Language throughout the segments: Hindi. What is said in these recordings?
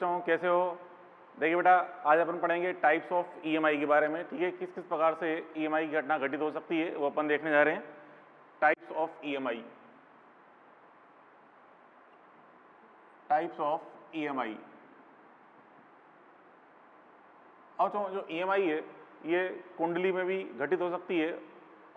बच्चों कैसे हो? देखिए बेटा, आज अपन पढ़ेंगे टाइप्स ऑफ ईएमआई के बारे में। ठीक है, किस किस प्रकार से ईएमआई की घटना घटित हो सकती है वो अपन देखने जा रहे हैं। Types of EMI, types of EMI. और जो ईएमआई है ये कुंडली में भी घटित हो सकती है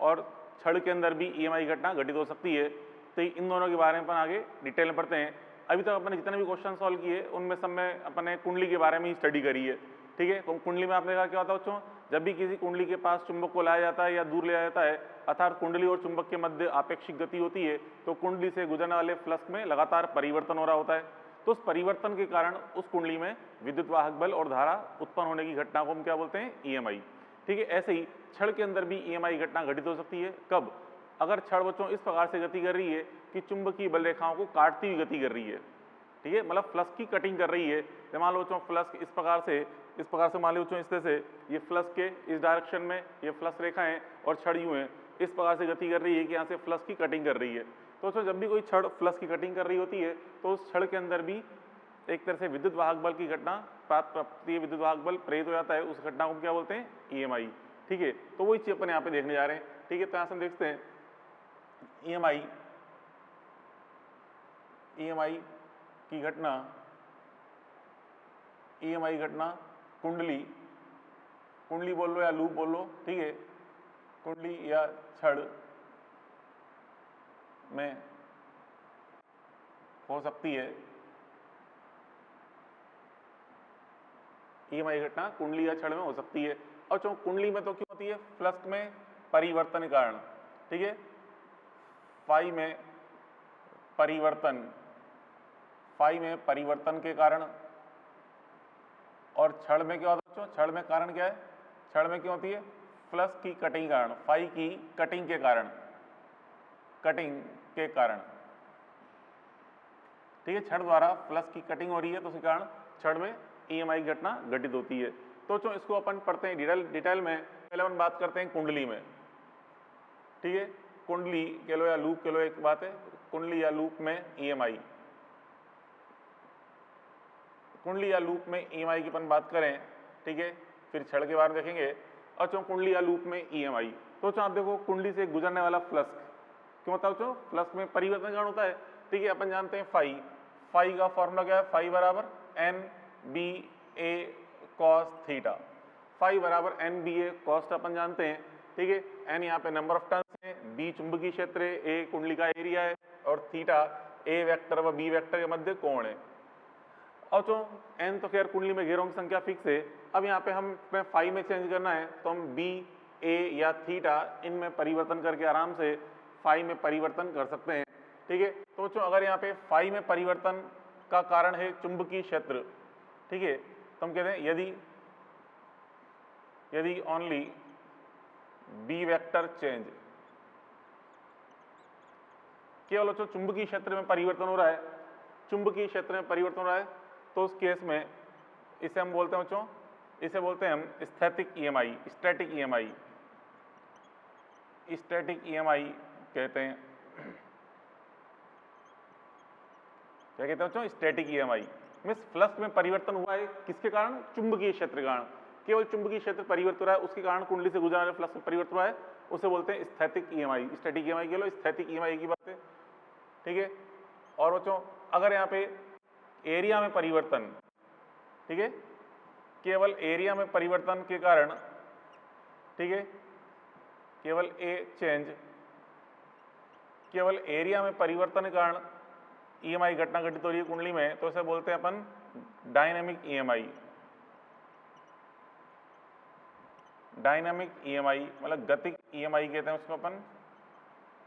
और छड़ के अंदर भी ईएमआई घटना घटित हो सकती है। तो इन दोनों के बारे में अपन आगे डिटेल में पढ़ते हैं। अभी तक अपन जितने भी क्वेश्चन सॉल्व किए उनमें सब में अपन ने कुंडली के बारे में ही स्टडी करी है। ठीक है, तो कुंडली में आपने देखा क्या होता है बच्चों, जब भी किसी कुंडली के पास चुंबक को लाया जाता है या दूर ले जाया जाता है, अर्थात कुंडली और चुंबक के मध्य आपेक्षिक गति होती है, तो कुंडली से गुजरने वाले फ्लक्स में लगातार परिवर्तन हो रहा होता है। तो उस परिवर्तन के कारण उस कुंडली में विद्युत वाहक बल और धारा उत्पन्न होने की घटना को हम क्या बोलते हैं? ईएमआई। ठीक है, ऐसे ही छड़ के अंदर भी ईएमआई घटना घटित हो सकती है। कब? अगर छड़ बच्चों इस प्रकार से गति कर रही है कि चुंबकीय बल रेखाओं को काटती हुई गति कर रही है। ठीक है, मतलब फ्लक्स की कटिंग कर रही है। तो मान लो बच्चों फ्लक्स इस प्रकार से मान लो बच्चों इस तरह से, ये फ्लक्स के इस डायरेक्शन में ये फ्लक्स रेखाएं और छड़ यूं है, इस प्रकार से गति कर रही है कि यहाँ से फ्लक्स की कटिंग कर रही है। तो बच्चों जब भी कोई छड़ फ्लक्स की कटिंग कर रही होती है तो उस छड़ के अंदर भी एक तरह से विद्युत वाहक बल की घटना प्राप्त, विद्युत वाहक बल प्रेरित हो जाता है। उस घटना को क्या बोलते हैं? ईएमआई। ठीक है, तो वही चीज अपन यहाँ पे देखने जा रहे हैं। ठीक है, तो यहाँ से हम देखते हैं ईएमआई की घटना, ईएमआई घटना कुंडली बोल लो या लूप बोल लो। ठीक है, कुंडली या छड़ में हो सकती है। ईएमआई घटना कुंडली या छड़ में हो सकती है। और जो कुंडली में तो क्यों होती है? फ्लक्स में परिवर्तन के कारण। ठीक है, फाई में परिवर्तन के कारण। और छड़ में क्या होता है? छड़ में कारण क्या है? छड़ में क्यों होती है? फ्लक्स की कटिंग कारण, फाई की कटिंग के कारण। ठीक है, छड़ द्वारा फ्लक्स की कटिंग हो रही है तो उसके कारण छड़ में ईएमआई घटना घटित होती है। तो जो इसको अपन पढ़ते हैं डिटेल में। पहले अपन बात करते हैं कुंडली में। ठीक है, कुंडली कह लो या लूप कह लो, एक बात है, कुंडली या लूप में ईएमआई। कुंडली या लूप में ईएमआई की अपन बात करें, ठीक है, फिर छड़ के बारे में देखेंगे। और जो कुंडली या लूप में ईएमआई, तो आप देखो कुंडली से गुजरने वाला फ्लक्स क्यों होता है? जो फ्लक्स में परिवर्तन कारण होता है। ठीक है, अपन जानते हैं फाई का फॉर्मूला क्या है? फाई बराबर NBA cos थीटा। फाई बराबर NBA cos अपन जानते हैं। ठीक है, एन यहाँ पे नंबर ऑफ टर्न्स है, बी चुंबकीय क्षेत्र है, ए कुंडली का एरिया है और थीटा ए वेक्टर व बी वेक्टर के मध्य कोण है। और जो एन तो खैर कुंडली में घेरों की संख्या फिक्स है। अब यहाँ पे हमें फाई में चेंज करना है तो हम बी, ए या थीटा इनमें परिवर्तन करके आराम से फाई में परिवर्तन कर सकते हैं। ठीक है, तो बच्चों अगर यहाँ पे फाई में परिवर्तन का कारण है चुंबकीय क्षेत्र, ठीक है, तो हम कहते हैं यदि ओनली बी वेक्टर चेंज, केवल बच्चों चुंबकीय क्षेत्र में परिवर्तन हो रहा है, चुंबकीय क्षेत्र में परिवर्तन हो रहा है, तो उस केस में इसे हम बोलते हैं बच्चों, इसे बोलते हैं हम स्टैटिक ईएमआई। स्टैटिक ईएमआई कहते हैं। क्या कहते हैं बच्चों? स्टैटिक ईएमआई मींस फ्लक्स में परिवर्तन हुआ है किसके कारण? चुंबकीय क्षेत्र के कारण। केवल चुंबकीय क्षेत्र परिवर्तित हो रहा है, उसके कारण कुंडली से गुजरने वाले फ्लक्स में परिवर्तन हुआ है, उसे बोलते हैं स्थैतिक ईएमआई। स्टैटिक ईएमआई के लो, स्थैतिक ईएमआई की बात है। ठीक है, और बच्चों अगर यहाँ पे एरिया में परिवर्तन, ठीक है, केवल एरिया में परिवर्तन के कारण, ठीक है, केवल एरिया में परिवर्तन के कारण ईएमआई घटना घटित हो रही है कुंडली में, तो इसे बोलते हैं अपन डायनामिक ईएमआई। मतलब गतिक ईएमआई कहते हैं उसको अपन,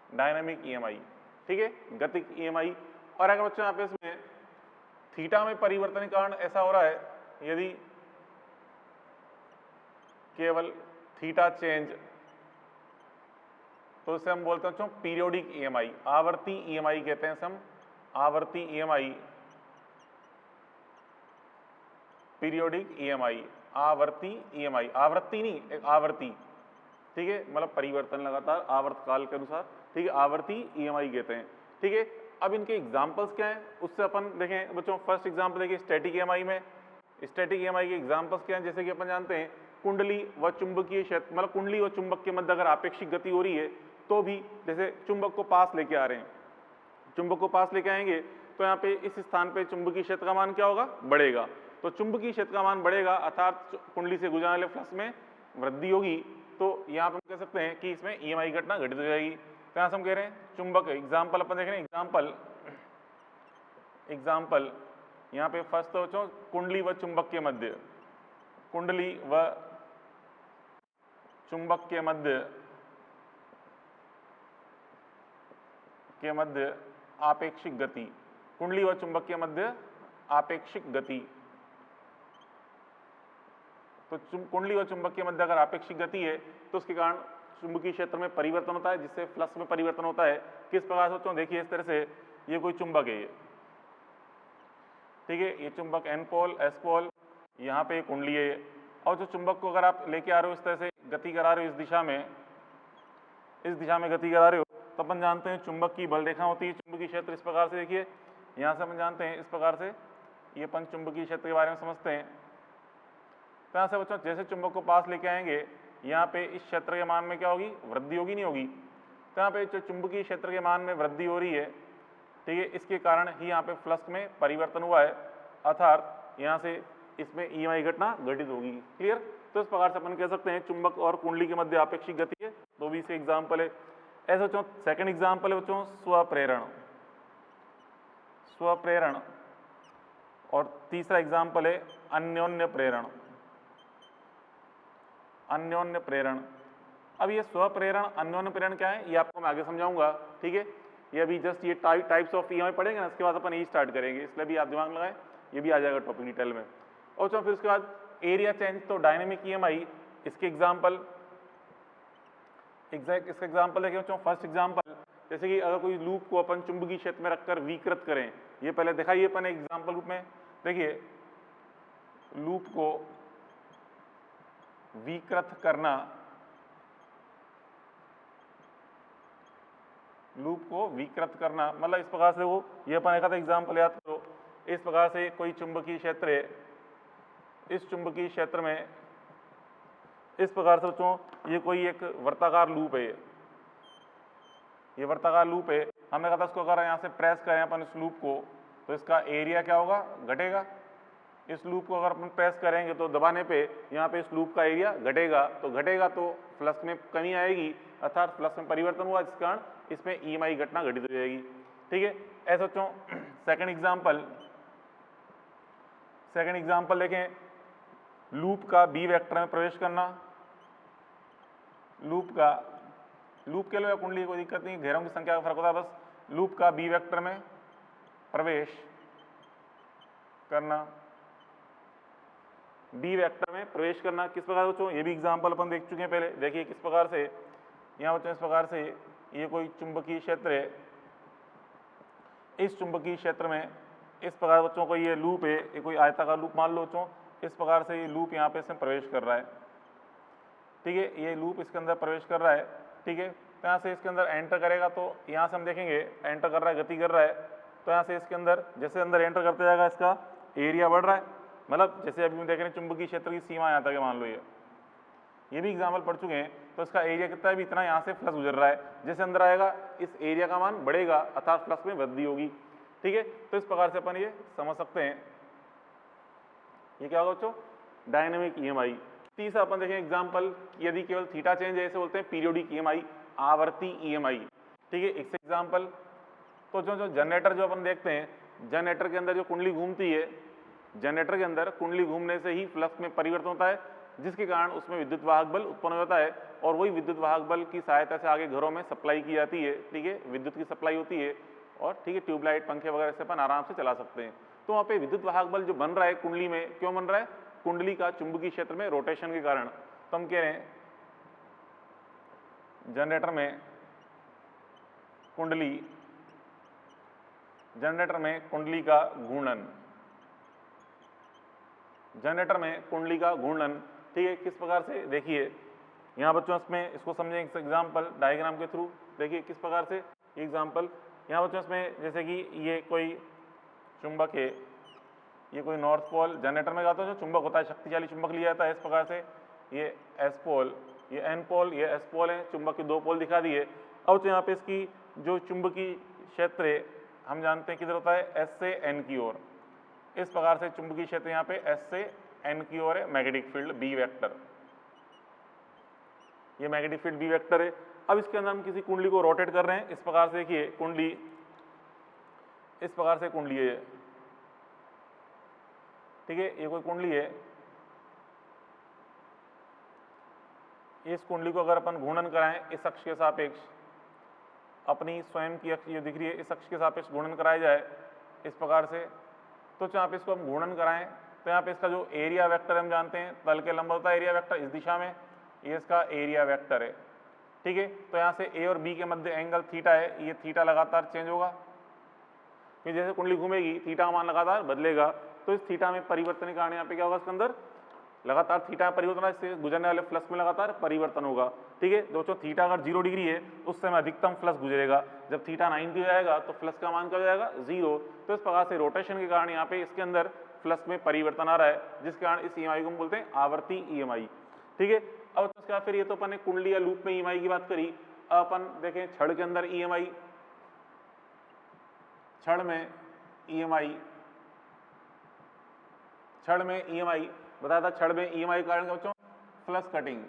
डायनामिक ईएमआई। ठीक है, गतिक ईएमआई। और अगर बच्चों यहाँ पे इसमें थीटा में परिवर्तन के कारण ऐसा हो रहा है, यदि केवल थीटा चेंज, तो इसे हम बोलते हैं बच्चों पीरियोडिक ईएमआई, आवर्ती ईएमआई कहते हैं इसे हम, आवर्ती ईएमआई, पीरियोडिक ईएमआई, आवर्ती ईएमआई, आवृत्ति नहीं, एक आवर्ती। ठीक है, मतलब परिवर्तन लगातार आवर्तकाल के अनुसार। ठीक है, आवर्ती ईएमआई कहते हैं। ठीक है, अब इनके एग्जाम्पल्स क्या हैं उससे अपन देखें बच्चों। फर्स्ट एग्जाम्पल देखिए स्टैटिक ईएमआई में। स्टैटिक ईएमआई के एग्जाम्पल्स क्या हैं, जैसे कि अपन जानते हैं कुंडली व चुंबकीय क्षेत्र, मतलब कुंडली व चुंबक के मध्य अगर आपेक्षिक गति हो रही है तो भी, जैसे चुंबक को पास लेके आ रहे हैं, चुंबक को पास लेके आएंगे तो यहाँ पे इस स्थान पे चुंबकीय क्षेत्र का मान क्या होगा, बढ़ेगा। तो चुंबकीय क्षेत्र का मान बढ़ेगा अर्थात कुंडली से गुजरने वाले फ्लक्स में वृद्धि होगी। तो यहाँ पे हम कह सकते हैं कि इसमें ईएमआई घटना घटित हो जाएगी। तो यहाँ से हम कह रहे हैं चुंबक एग्जाम्पल अपन देख रहे हैं, एग्जाम्पल यहाँ पे फर्स्ट तो बच्चों कुंडली व चुंबक के मध्य, कुंडली व चुंबक के मध्य आपेक्षिक गति, कुंडली व चुंबक के मध्य आपेक्षिक गति। तो कुंडली व चुंबक के मध्य अगर आपेक्षिक गति है तो उसके कारण चुंबकीय क्षेत्र में परिवर्तन होता है, जिससे फ्लक्स में परिवर्तन होता है। किस प्रकार से बच्चों, देखिए इस तरह से ये कोई चुंबक है, ये ठीक है, ये चुंबक एन पोल एस पोल, यहाँ पे कुंडली है। और जो चुंबक को अगर आप लेके आ रहे हो इस तरह से गति करा रहे हो, इस दिशा में गति करा रहे हो, तो अपन जानते हैं चुंबक की बल रेखा होती है। चुंबकीय क्षेत्र इस प्रकार से देखिए, यहाँ से अपन जानते हैं इस प्रकार से ये अपन चुंबकीय क्षेत्र के बारे में समझते हैं। तो यहाँ से बच्चों जैसे चुंबक को पास लेके आएंगे, यहाँ पे इस क्षेत्र के मान में क्या होगी, वृद्धि होगी, नहीं होगी। तो यहाँ पे जो चुंबकीय क्षेत्र के मान में वृद्धि हो रही है, ठीक है, इसके कारण ही यहाँ पे फ्लक्स में परिवर्तन हुआ है, अर्थात यहाँ से इसमें ईएमआई घटना घटित होगी। क्लियर। तो इस प्रकार से अपन कह सकते हैं चुंबक और कुंडली के मध्य आपेक्षिक गति है, तो भी इसे एग्जाम्पल है। ऐसे बच्चों सेकंड एग्जाम्पल है बच्चों स्वप्रेरण, स्वप्रेरण। और तीसरा एग्जाम्पल है अन्योन्य प्रेरण, अन्योन्य प्रेरण। अब ये स्वप्रेरण अन्योन्य प्रेरण क्या है, ये आपको मैं आगे समझाऊंगा, ठीक है। ये अभी जस्ट ये टाइप्स ऑफ ईएमआई पढ़ेंगे ना, इसके बाद अपन ये स्टार्ट करेंगे, इसलिए भी आप दिमाग लगाएं, ये भी आ जाएगा टॉपिक डिटेल में। और फिर उसके बाद एरिया चेंज, तो डायनेमिक ईएमआई, इसके एग्जाम्पल, इसका एग्जाम्पल देखिए बच्चों। फर्स्ट एग्जाम्पल, जैसे कि अगर कोई लूप को अपन चुंबकीय क्षेत्र में रखकर विकृत करें, ये पहले दिखाइए अपन एग्जाम्पल रूप में। देखिए लूप को विकृत करना, लूप को विकृत करना मतलब इस प्रकार से वो, ये अपन देखा था एग्जाम्पल याद करो। इस प्रकार से कोई चुंबकीय क्षेत्र है, इस चुंबकीय क्षेत्र में इस प्रकार से बच्चों ये कोई एक वर्ताकार लूप है, ये वर्ताकार लूप है। हमने कहा था इसको अगर यहाँ से प्रेस करें अपन इस लूप को, तो इसका एरिया क्या होगा, घटेगा। इस लूप को अगर अपन प्रेस करेंगे तो दबाने पे यहाँ पे इस लूप का एरिया घटेगा, तो घटेगा तो फ्लक्स में कमी आएगी, अर्थात फ्लक्स में परिवर्तन हुआ, जिस कारण इसमें ईएमआई घटना घटित हो जाएगी, ठीक है। ऐसा बच्चों सेकंड एग्जाम्पल देखें, लूप का बी वेक्टर में प्रवेश करना, लूप के लिए कुंडली कोई दिक्कत नहीं, घेरों की संख्या का फर्क होता है बस। लूप का बी वेक्टर में प्रवेश करना, बी वेक्टर में प्रवेश करना किस प्रकार बच्चों, ये भी एग्जाम्पल अपन देख चुके हैं पहले। देखिए किस प्रकार से यहाँ बच्चों, इस प्रकार से ये कोई चुंबकीय क्षेत्र है, इस चुंबकीय क्षेत्र में इस प्रकार बच्चों को ये लूप है, ये कोई आयताकार लूप मान लो बच्चों। इस प्रकार से ये लूप यहाँ पे इसमें प्रवेश कर रहा है, ठीक है, ये लूप इसके अंदर प्रवेश कर रहा है, ठीक है। तो यहाँ से इसके अंदर एंटर करेगा, तो यहाँ से हम देखेंगे एंटर कर रहा है, गति कर रहा है। तो यहाँ से इसके अंदर जैसे अंदर एंटर करते जाएगा, इसका एरिया बढ़ रहा है, मतलब जैसे अभी हम देख रहे हैं चुंबकीय क्षेत्र की सीमा यहाँ तक है, मान लो ये भी एग्जाम्पल पढ़ चुके हैं। तो इसका एरिया कितना है, भी इतना यहाँ से फ्लक्स गुजर रहा है, जैसे अंदर आएगा इस एरिया का मान बढ़ेगा, अर्थात फ्लक्स में वृद्धि होगी, ठीक है। तो इस प्रकार से अपन ये समझ सकते हैं, ये क्या होगा बच्चों, डायनेमिक ईएमआई। तीसरा अपन देखें एग्जाम्पल, यदि केवल थीटा चेंज है, इसे बोलते हैं पीरियोडिक ईएमआई, आवर्ती ईएमआई, ठीक है। इससे एग्जाम्पल, तो जो जनरेटर जो अपन देखते हैं, जनरेटर के अंदर जो कुंडली घूमती है, जनरेटर के अंदर कुंडली घूमने से ही फ्लक्स में परिवर्तन होता है, जिसके कारण उसमें विद्युत वाहक बल उत्पन्न होता है, और वही विद्युत वाहक बल की सहायता से आगे घरों में सप्लाई की जाती है, ठीक है, विद्युत की सप्लाई होती है, और ठीक है ट्यूबलाइट पंखे वगैरह से अपन आराम से चला सकते हैं। तो वहाँ पे विद्युत वाहक बल जो बन रहा है कुंडली में, क्यों बन रहा है, कुंडली का चुंबकीय क्षेत्र में रोटेशन के कारण। तो हम कह रहे हैं जनरेटर में कुंडली का घूर्णन, जनरेटर में कुंडली का घूर्णन, ठीक है। किस प्रकार से, देखिए यहाँ बच्चों इसमें इसको समझें एग्जाम्पल डायग्राम के थ्रू। देखिए किस प्रकार से एग्जाम्पल, यहाँ बच्चों इसमें जैसे कि ये कोई चुंबक है, ये कोई नॉर्थ पोल जनरेटर में जाता है जो चुंबक होता है, शक्तिशाली चुंबक लिया जाता है इस प्रकार से, ये एस पोल, ये एन पोल, ये एस पोल है, चुंबक के 2 पोल दिखा दिए। अब तो यहाँ पे इसकी जो चुंबकीय क्षेत्र है हम जानते हैं किधर होता है, एस से एन की ओर। इस प्रकार से चुंबकीय क्षेत्र यहाँ पे एस से एन की ओर है, मैग्नेटिक फील्ड बी वेक्टर, ये मैग्नेटिक फील्ड बी वेक्टर है। अब इसके अंदर हम किसी कुंडली को रोटेट कर रहे हैं, इस प्रकार से देखिए कुंडली, इस प्रकार से कुंडली है, ठीक है, ये कोई कुंडली है। इस कुंडली को अगर अपन घूर्णन कराएं इस अक्ष के सापेक्ष, अपनी स्वयं की अक्ष ये दिख रही है, इस अक्ष के सापेक्ष घूर्णन कराया जाए इस प्रकार से, तो यहाँ पे इसको हम घूर्णन कराएं तो यहाँ पे इसका जो एरिया वेक्टर हम जानते हैं, तल के लंब होता है एरिया वेक्टर इस दिशा में, ये इसका एरिया वेक्टर है, ठीक है। तो यहाँ से ए और बी के मध्य एंगल थीटा है, ये थीटा लगातार चेंज होगा, फिर जैसे कुंडली घूमेगी थीटा का मान लगातार बदलेगा, तो इस थीटा में परिवर्तन के कारण यहाँ पे क्या होगा, इसके अंदर लगातार थीटा परिवर्तन होगा, इससे गुजरने वाले फ्लक्स में लगातार परिवर्तन होगा, ठीक है। दोस्तों थीटा अगर 0 डिग्री है उस समय अधिकतम फ्लक्स गुजरेगा, जब थीटा 90 हो जाएगा तो फ्लक्स का मान क्या हो जाएगा, 0। तो इस प्रकार से रोटेशन के कारण यहाँ पे इसके अंदर फ्लक्स में परिवर्तन आ रहा है, जिसके कारण इस ईएमआई को हम बोलते हैं आवर्ती ईएमआई, ठीक है। अब उसके बाद फिर ये तो अपन ने कुंडली या लूप में ईएमआई की बात करी। अब अपन देखें छड़ के अंदर ईएमआई, छड़ में ईएमआई, छड़ में ईएमआई बताया था, छड़ में ईएमआई कारण क्या बच्चों, फ्लक्स कटिंग।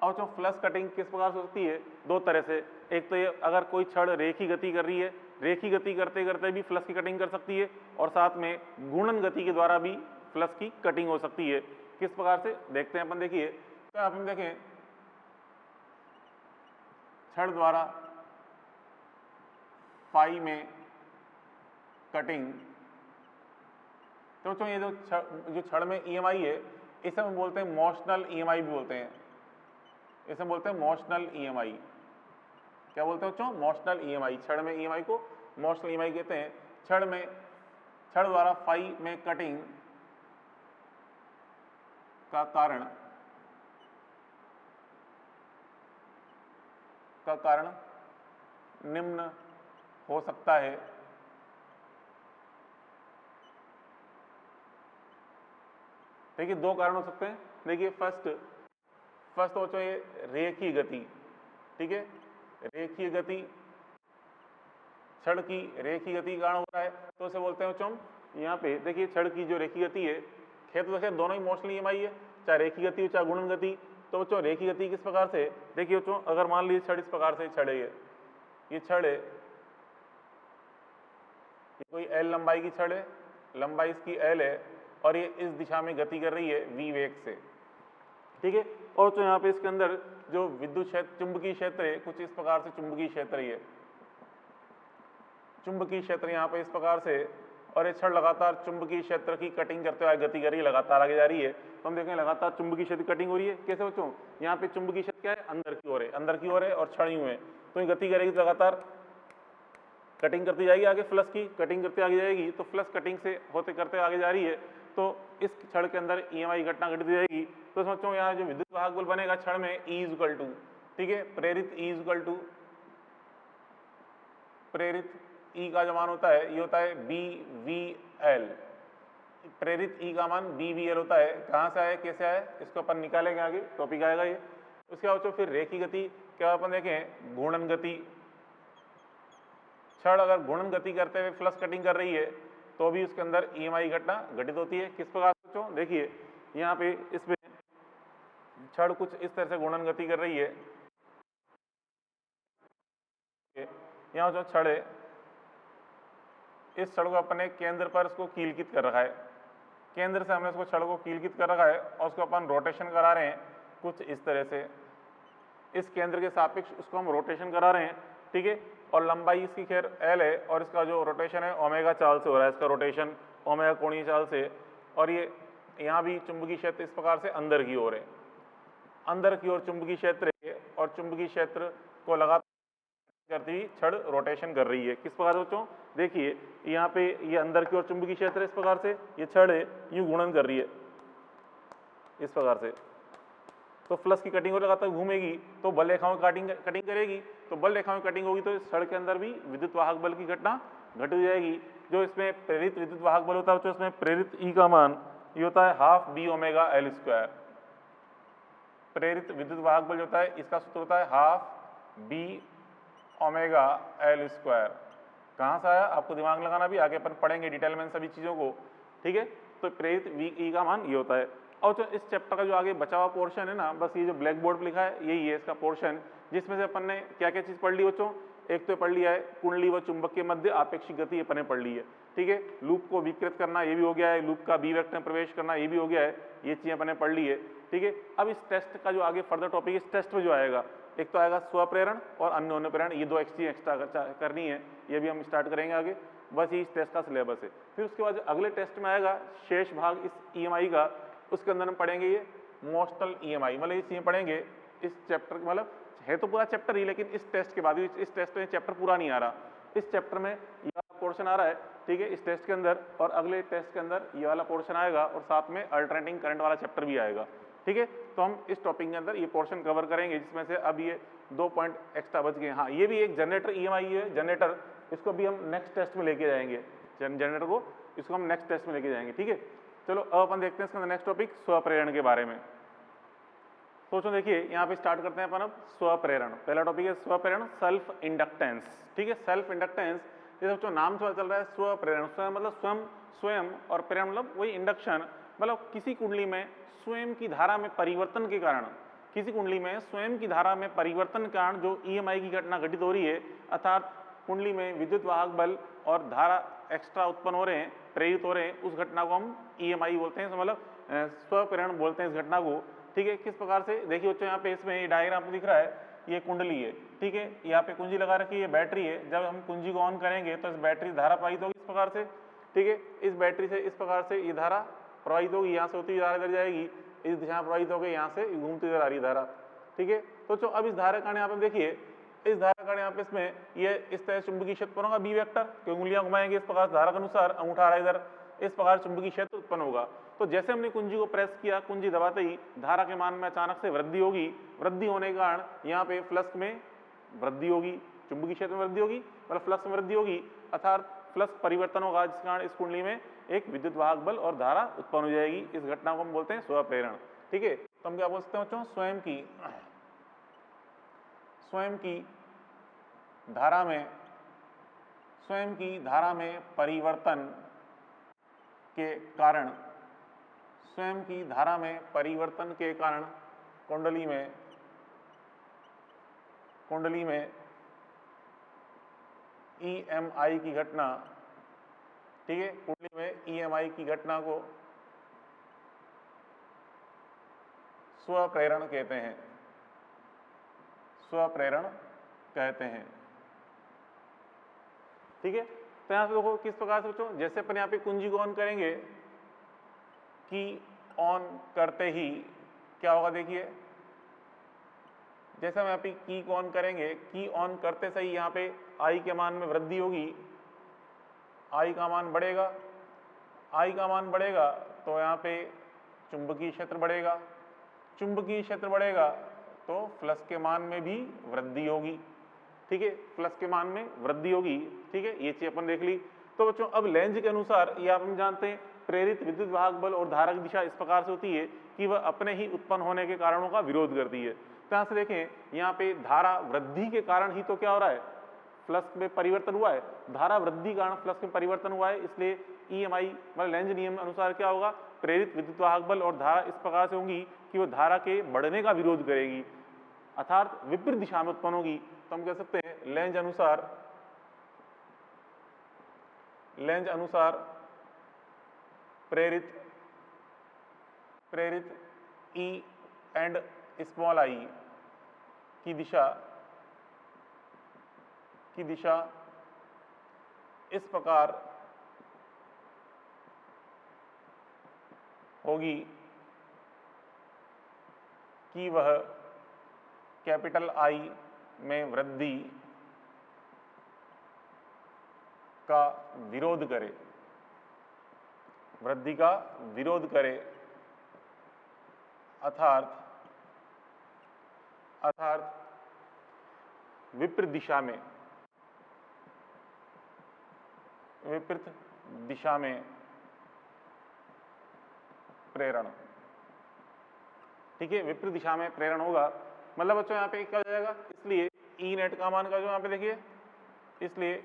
अब बच्चों फ्लक्स कटिंग किस प्रकार से होती है, 2 तरह से। एक तो ये अगर कोई छड़ रेखी गति कर रही है, रेखी गति करते करते भी फ्लक्स की कटिंग कर सकती है, और साथ में घूर्णन गति के द्वारा भी फ्लक्स की कटिंग हो सकती है। किस प्रकार से देखते हैं अपन, देखिए तो अपन देखें छड़ द्वारा फाई में कटिंग, तो बच्चों ये जो छड़ में ईएमआई है इसे हम बोलते हैं मोशनल ईएमआई भी बोलते हैं, इसे बोलते हैं मोशनल ईएमआई। क्या बोलते हैं बच्चों, मोशनल ईएमआई। छड़ में ईएमआई को मोशनल ईएमआई कहते हैं। छड़ द्वारा फाई में कटिंग का कारण निम्न हो सकता है। देखिए 2 कारण हो सकते हैं। देखिए फर्स्ट तो बच्चों ये रेखीय गति, ठीक है, रेखीय गति, छड़ की रेखीय गति के कारण हो रहा है, तो उसे बोलते हैं बच्चों यहाँ पे देखिए छड़ की जो रेखीय गति है, खेत वैसे दोनों ही मोशनल ईएमआई है, चाहे रेखीय गति हो चाहे गुणन गति। तो बच्चों रेखीय गति किस प्रकार से, देखिए बच्चों अगर मान लीजिए छड़ इस प्रकार से छड़ है, ये छड़ है, ये कोई एल लंबाई की छड़ है, लंबाई इसकी एल है, और ये इस दिशा में गति कर रही है v वेग से, ठीक है। और तो यहाँ पे इसके अंदर जो विद्युत क्षेत्र, चुंबकीय क्षेत्र है कुछ इस प्रकार से, चुंबकीय क्षेत्र ही है, चुंबकीय क्षेत्र यहाँ पे इस प्रकार से, और ये छड़ लगातार चुंबकीय क्षेत्र की कटिंग करते हुए गति कर रही है, लगातार आगे जा रही है। तो हम देखें लगातार चुंबकीय क्षेत्र की कटिंग हो रही है। कैसे बच्चों, यहाँ पे चुंबकीय क्षेत्र क्या है, अंदर की ओर है, अंदर की ओर है, और छड़ यूं है, तो ये गति करेगी तो लगातार कटिंग करती जाएगी आगे, फ्लक्स की कटिंग करते आगे जाएगी, तो फ्लक्स कटिंग से होते करते आगे जा रही है, तो इस छड़ के अंदर ईएमआई घटना घटित हो जाएगी। तो समझो यहाँ जो विद्युत वाहक बल बनेगा छड़ में E इक्वल टू, ठीक है, प्रेरित E इक्वल टू, प्रेरित E का जो मान होता है ये होता है BVL, प्रेरित E का मान BVL होता है। कहाँ से आया, कैसे आया, इसको अपन निकालेंगे, आगे टॉपिक आएगा ये। उसके बाद बच्चों फिर रेखी गति, क्या अपन देखें घूर्णन गति, छड़ अगर घूर्णन गति करते हुए फ्लक्स कटिंग कर रही है तो भी उसके अंदर ईएमआई घटना घटित होती है। किस प्रकार से बच्चों, देखिए यहाँ पे इसमें छड़ कुछ इस तरह से घूर्णन गति कर रही है, यहाँ जो छड़ है इस छड़ को अपने केंद्र पर इसको कीलकित कर रखा है, केंद्र से हमने इसको छड़ को कीलकित कर रखा है, और उसको अपन रोटेशन करा रहे हैं कुछ इस तरह से, इस केंद्र के सापेक्ष उसको हम रोटेशन करा रहे हैं, ठीक है। और लंबाई इसकी खैर एल है, और इसका जो रोटेशन है ओमेगा चाल से हो रहा है, इसका रोटेशन ओमेगा कोणीय चाल से। और ये यहाँ भी चुंबकीय क्षेत्र इस प्रकार से अंदर की ओर है, अंदर की ओर चुंबकीय क्षेत्र है, और चुंबकीय क्षेत्र को लगातार करती हुई छड़ रोटेशन कर रही है। किस प्रकार से बच्चों, देखिए यहाँ पे ये अंदर की ओर चुंबकीय क्षेत्र इस प्रकार से, ये छड़ है यूं घूर्णन कर रही है इस प्रकार से, तो फ्लक्स की कटिंग हो लगातार घूमेगी तो बल रेखाओं की कटिंग करेगी। तो बल रेखा में कटिंग होगी तो इस छड़ के अंदर भी विद्युत वाहक बल की घटना घट जाएगी। जो इसमें प्रेरित विद्युत वाहक बल होता है तो इसमें प्रेरित ई का मान ये होता है half B omega L square. प्रेरित विद्युत वाहक बल जो होता है इसका सूत्र होता है half B omega L square. कहाँ से आया आपको दिमाग लगाना, भी आगे अपन पढ़ेंगे डिटेल में सभी चीज़ों को, ठीक है। तो प्रेरित वी ई का मान ये होता है। और जो इस चैप्टर का जो आगे बचा हुआ पोर्शन है ना, बस ये जो ब्लैक बोर्ड पर लिखा है यही है इसका पोर्शन, जिसमें से अपन ने क्या क्या चीज़ पढ़ ली बच्चों। एक तो पढ़ लिया है कुंडली व चुंबक के मध्य आपेक्षिक गति अपन ने पढ़ ली है, ठीक है। लूप को विकृत करना ये भी हो गया है, लूप का बी वेक्टर में प्रवेश करना ये भी हो गया है, ये चीज़ें अपन ने पढ़ ली है, ठीक है। अब इस टेस्ट का जो आगे फर्दर टॉपिक इस टेस्ट में जो आएगा, एक तो आएगा स्वप्रेरण और अन्योन्य प्रेरण, ये दो चीज़ें एक्स्ट्रा करनी है, ये भी हम स्टार्ट करेंगे आगे। बस ये इस टेस्ट का सिलेबस है। फिर उसके बाद अगले टेस्ट में आएगा शेष भाग इस ईएमआई का, उसके अंदर हम पढ़ेंगे ये मोस्टल ईएमआई, मतलब ये चीज़ें पढ़ेंगे इस चैप्टर, मतलब है तो पूरा चैप्टर ही, लेकिन इस टेस्ट के बाद इस टेस्ट में चैप्टर पूरा नहीं आ रहा, इस चैप्टर में ये वाला पोर्शन आ रहा है, ठीक है, इस टेस्ट के अंदर, और अगले टेस्ट के अंदर ये वाला पोर्शन आएगा और साथ में अल्टरनेटिंग करंट वाला चैप्टर भी आएगा, ठीक है। तो हम इस टॉपिक के अंदर ये पोर्शन कवर करेंगे, जिसमें से अब ये 2 पॉइंट एक्स्ट्रा बच गए। हाँ, ये भी एक जनरेटर ईएमआई है, जनरेटर, इसको भी हम नेक्स्ट टेस्ट में लेके जाएंगे, जनरेटर को इसको हम नेक्स्ट टेस्ट में लेके जाएंगे, ठीक है। चलो अब अपन देखते हैं इसका नेक्स्ट टॉपिक स्वप्रेरण के बारे में। सोचो देखिए यहाँ पे स्टार्ट करते हैं अपन अब स्वप्रेरण। पहला टॉपिक है स्वप्रेरण, सेल्फ इंडक्टेंस, ठीक है। सेल्फ इंडक्टेंस, ये सोचो नाम से चल रहा है स्वप्रेरण, स्वयं मतलब स्वयं, स्वयं, और प्रेरण मतलब वही इंडक्शन, मतलब किसी कुंडली में स्वयं की धारा में परिवर्तन के कारण, किसी कुंडली में स्वयं की धारा में परिवर्तन के कारण जो ईएमआई की घटना घटित हो रही है, अर्थात कुंडली में विद्युत वाहक बल और धारा एक्स्ट्रा उत्पन्न हो रहे हैं, प्रेरित हो रहे हैं, उस घटना को हम ईएमआई बोलते हैं, मतलब स्वप्रेरण बोलते हैं इस घटना को, ठीक है। किस प्रकार से देखिए बच्चों, यहाँ पे इसमें ये डायग्राम आपको दिख रहा है, ये कुंडली है, ठीक है, यहाँ पे कुंजी लगा रखी है, बैटरी है। जब हम कुंजी को ऑन करेंगे तो इस बैटरी धारा प्रवाहित होगी इस प्रकार से, ठीक है। इस बैटरी से इस प्रकार से ये धारा प्रवाहित होगी, यहाँ से होती हुई धारा इधर जाएगी, इस दिशा में प्रवाहित होगी, यहाँ से घूमती इधर आ रही धारा, ठीक है। तो अब इस धारा का यहाँ पे देखिए, इस धारा का यहाँ पे इसमें ये इस तरह चुंबकीय क्षेत्र उत्पन्न होगा बी वेक्टर, कि उंगलियां घुमाएंगे इस प्रकार धारा के अनुसार, अंगूठा आ रहा है इधर, इस प्रकार चुंबकीय क्षेत्र उत्पन्न होगा। तो जैसे हमने कुंजी को प्रेस किया, कुंजी दबाते ही धारा के मान में अचानक से वृद्धि होगी, वृद्धि होने के कारण यहाँ पे फ्लक्स में वृद्धि होगी, चुंबकीय क्षेत्र में वृद्धि होगी, मतलब फ्लक्स में वृद्धि होगी, अर्थात फ्लक्स परिवर्तन होगा, जिस कारण इस कुंडली में एक विद्युत वाहक बल और धारा उत्पन्न हो जाएगी। इस घटना को हम बोलते हैं स्वप्रेरण, ठीक है। तो हम क्या बोल सकते हैं बच्चों, स्वयं की धारा में, स्वयं की धारा में परिवर्तन के कारण, स्वयं की धारा में परिवर्तन के कारण कुंडली में ईएमआई की घटना, ठीक है, कुंडली में ईएमआई की घटना को स्वप्रेरण कहते हैं, स्वप्रेरण कहते हैं, ठीक है। तो यहाँ पे देखो किस प्रकार से बच्चों, जैसे अपन यहाँ पे कुंजी को ऑन करेंगे, की ऑन करते ही क्या होगा देखिए, जैसे हम यहाँ पे की को ऑन करेंगे, की ऑन करते सही यहाँ पे आई के मान में वृद्धि होगी, आई का मान बढ़ेगा, आई का मान बढ़ेगा तो यहाँ पे चुंबकीय क्षेत्र बढ़ेगा, चुंबकीय क्षेत्र बढ़ेगा तो फ्लक्स के मान में भी वृद्धि होगी, ठीक है, फ्लक्स के मान में वृद्धि होगी, ठीक है, ये चीज अपन देख ली। तो बच्चों अब लेंज के अनुसार ये आप हम जानते हैं, प्रेरित विद्युत वाहक बल और धारा की दिशा इस प्रकार से होती है कि वह अपने ही उत्पन्न होने के कारणों का विरोध करती है। तो यहाँ से देखें, यहाँ पे धारा वृद्धि के कारण ही तो क्या हो रहा है, फ्लक्स में परिवर्तन हुआ है, धारा वृद्धि कारण फ्लक्स में परिवर्तन हुआ है, इसलिए ईएमआई मतलब लेंज नियम अनुसार क्या होगा, प्रेरित विद्युत वाहक बल और धारा इस प्रकार से होंगी कि वह धारा के बढ़ने का विरोध करेगी, अर्थात विपरीत दिशा में उत्पन्न होगी। तो हम कह सकते हैं लेंज अनुसार प्रेरित ई एंड स्मॉल आई की दिशा इस प्रकार होगी कि वह कैपिटल आई में वृद्धि का विरोध करे, वृद्धि का विरोध करे, अर्थात विपरीत दिशा में, विपरीत दिशा में प्रेरण, ठीक है, विपरीत दिशा में प्रेरण होगा। मतलब बच्चों यहाँ पे क्या हो जाएगा, इसलिए ई नेट का मान का जो यहाँ पे देखिए, इसलिए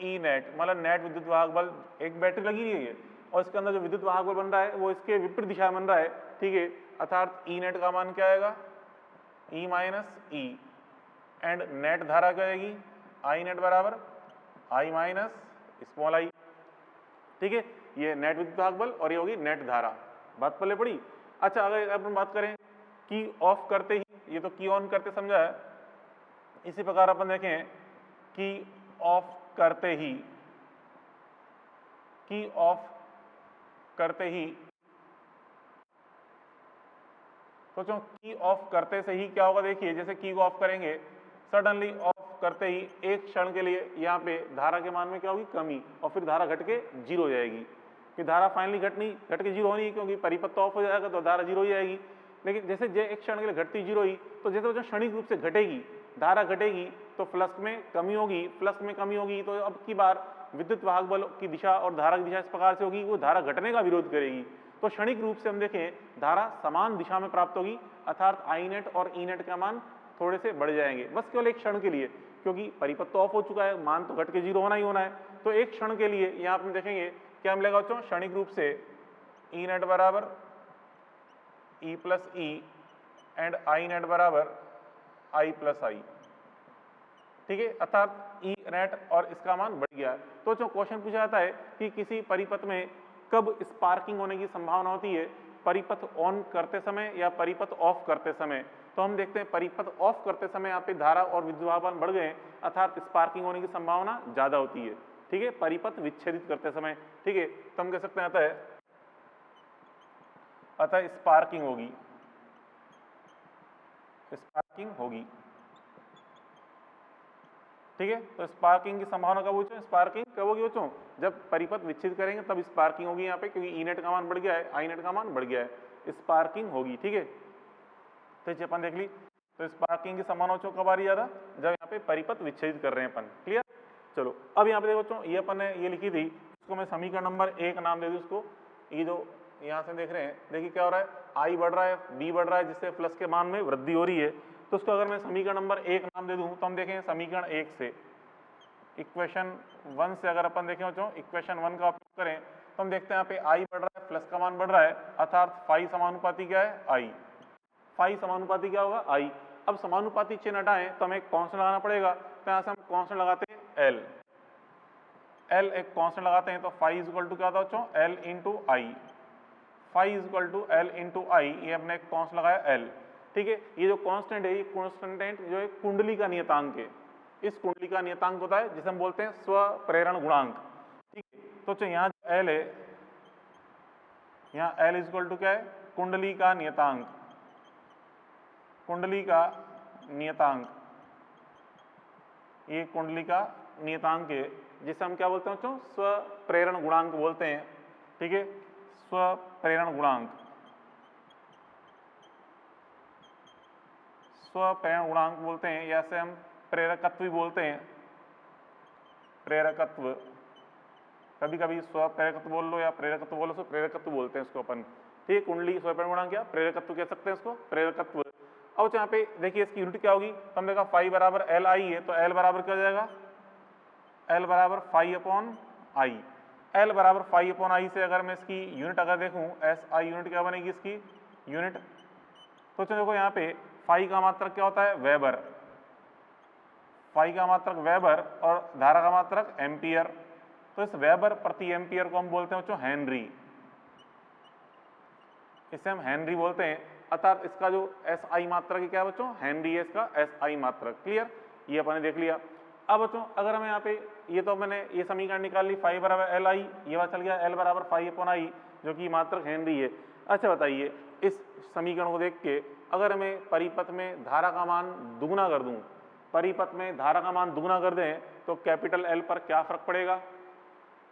ई नेट मतलब नेट विद्युत वाहक बल, एक बैटरी लगी हुई है और इसके अंदर जो विद्युत वाहक बल बन रहा है वो इसके विपरीत दिशा में बन रहा है, ठीक है, अर्थात ई नेट का मान क्या आएगा, E minus E, and net धारा क्या आएगी, आई नेट बराबर आई माइनस स्मॉल आई, ठीक है, ये नेट विद्युत वाहक बल और ये होगी नेट धारा। बात पहले पड़ी। अच्छा, अगर अपन बात करें की ऑफ करते ही, ये तो की ऑन करते समझा है, इसी प्रकार अपन देखें की ऑफ करते ही, की ऑफ करते ही, सोचो की ऑफ करते से ही क्या होगा, देखिए जैसे की को ऑफ करेंगे, सडनली ऑफ करते ही एक क्षण के लिए यहाँ पे धारा के मान में क्या होगी, कमी, और फिर धारा घट के जीरो हो जाएगी। फिर धारा फाइनली घट के जीरो होनी, क्योंकि परिपथ तो ऑफ हो जाएगा तो धारा जीरो हो जाएगी। लेकिन जैसे एक क्षण के लिए घटती जीरो ही, तो जैसे वो क्षणिक रूप से घटेगी, धारा घटेगी तो फ्लक्स में कमी होगी, फ्लक्स में कमी होगी तो अब की बार विद्युत वाहक बल की दिशा और धारा की दिशा इस प्रकार से होगी, वो धारा घटने का विरोध करेगी। तो क्षणिक रूप से हम देखें धारा समान दिशा में प्राप्त होगी, अर्थात आई नेट और ई नेट का मान थोड़े से बढ़ जाएंगे, बस केवल एक क्षण के लिए, क्योंकि परिपथ तो ऑफ हो चुका है, मान तो घट के जीरो होना ही होना है। तो एक क्षण के लिए यहाँ पर देखेंगे क्या मिलेगा बच्चों, क्षणिक रूप से ई नेट बराबर E plus E and I net बराबर आई प्लस आई, ठीक है, अर्थात ई नेट और इसका मान बढ़ गया। तो जो क्वेश्चन पूछा जाता है कि किसी परिपथ में कब स्पार्किंग होने की संभावना होती है, परिपथ ऑन करते समय या परिपथ ऑफ करते समय, तो हम देखते हैं परिपथ ऑफ करते समय यहाँ पे धारा और विद्युत वाहक बल बढ़ गए, अर्थात स्पार्किंग होने की संभावना ज्यादा होती है, ठीक है, परिपथ विच्छेदित करते समय, ठीक है, तो हम कह सकते हैं अतः स्पार्किंग होगी, स्पार्किंग होगी, ठीक है। तो स्पार्किंग की संभावना कब होगी, स्पार्किंग कब होगी बच्चों, जब परिपथ विच्छेद करेंगे तब स्पार्किंग होगी यहाँ पे, क्योंकि ई नेट का मान बढ़ गया है, आई नेट का मान बढ़ गया है, स्पार्किंग होगी, ठीक है। तो अपन देख ली, तो स्पार्किंग की संभावना बच्चों कब आ रही ज्यादा, जब यहाँ पे परिपथ विच्छेद कर रहे हैं अपन, क्लियर। चलो अब यहाँ पे देखो बच्चों, ये अपन ने ये लिखी थी, इसको मैं समीकरण नंबर 1 नाम दे दूँ उसको, ये जो यहाँ से देख रहे हैं, देखिए क्या हो रहा है, आई बढ़ रहा है, बी बढ़ रहा है, जिससे प्लस के मान में वृद्धि हो रही है। तो उसको अगर मैं समीकरण नंबर 1 नाम दे दूं तो हम देखें समीकरण 1 से, इक्वेशन 1 से अगर अपन देखें बच्चों, इक्वेशन 1 का उपयोग करें तो हम देखते हैं यहाँ पे आई बढ़ रहा है, प्लस का मान बढ़ रहा है, अर्थात फाई समानुपाती क्या है, आई, फाई समानुपाती क्या होगा, आई। अब समानुपाती चिन्ह हटाएं तो हमें एक कांस्टेंट लगाना पड़ेगा, तो यहाँ से हम कांस्टेंट लगाते हैं एल, एल एक कांस्टेंट लगाते हैं, तो फाई इज इक्वल टू क्या होता है बच्चों, L into I, phi is equal to L into I, ये हमने एक कांस्टेंट लगाया एल, ठीक है। ये जो कांस्टेंट है, ये कांस्टेंट जो है कुंडली का नियतांक है, इस कुंडली का नियतांक होता है जिसे हम बोलते हैं स्व प्रेरण गुणांक, ठीक है। तो यहाँ जो एल है, यहाँ एल इज इक्वल टू क्या है, कुंडली का नियतांक, कुंडली का नियतांक, ये कुंडली का नियतांक है जिसे हम क्या बोलते हैं बच्चों, स्व प्रेरण गुणांक बोलते हैं, ठीक है, स्व प्रेरण गुणांक, स्व प्रेरण गुणांक बोलते हैं, या से हम प्रेरकत्व भी बोलते हैं, प्रेरकत्व, कभी कभी स्व प्रेरकत्व बोल लो या प्रेरकत्व बोलो, तो प्रेरकत्व बोलते हैं इसको अपन, ठीक है। कुंडली स्व प्रेरण गुणांक क्या, प्रेरकत्व कह सकते हैं इसको, प्रेरकत्व। अब यहाँ पे देखिए इसकी यूनिट क्या होगी, तो हमने कहा फाई बराबर एल आई है, तो एल बराबर क्या हो जाएगा, एल बराबर फाई अपॉन आई, एल बराबर फाई अपॉन आई से अगर मैं इसकी यूनिट अगर देखूं, एस आई यूनिट क्या बनेगी इसकी यूनिट, तो देखो यहाँ पे फाई का मात्रक क्या होता है, वेबर, फाई का मात्रक वेबर और धारा का मात्रक एम्पियर, तो इस वेबर प्रति एम्पियर को हम बोलते हैं बच्चों हेनरी, इसे हम हेनरी बोलते हैं, अर्थात इसका जो एस आई मात्रक है क्या है बच्चों, हेनरी है इसका एस आई मात्रक, क्लियर, ये अपन ने देख लिया। अब बच्चों अगर हमें यहाँ पे ये तो मैंने ये समीकरण निकाल ली, फाई बराबर एल आई, ये बात चल गया, एल बराबर फाई अपॉन आई जो कि मात्रक हेनरी है। अच्छा बताइए, इस समीकरण को देख के अगर हमें परिपथ में धारा का मान दुगुना कर दूं, परिपथ में धारा का मान दुगुना कर दें तो कैपिटल एल पर क्या फर्क पड़ेगा,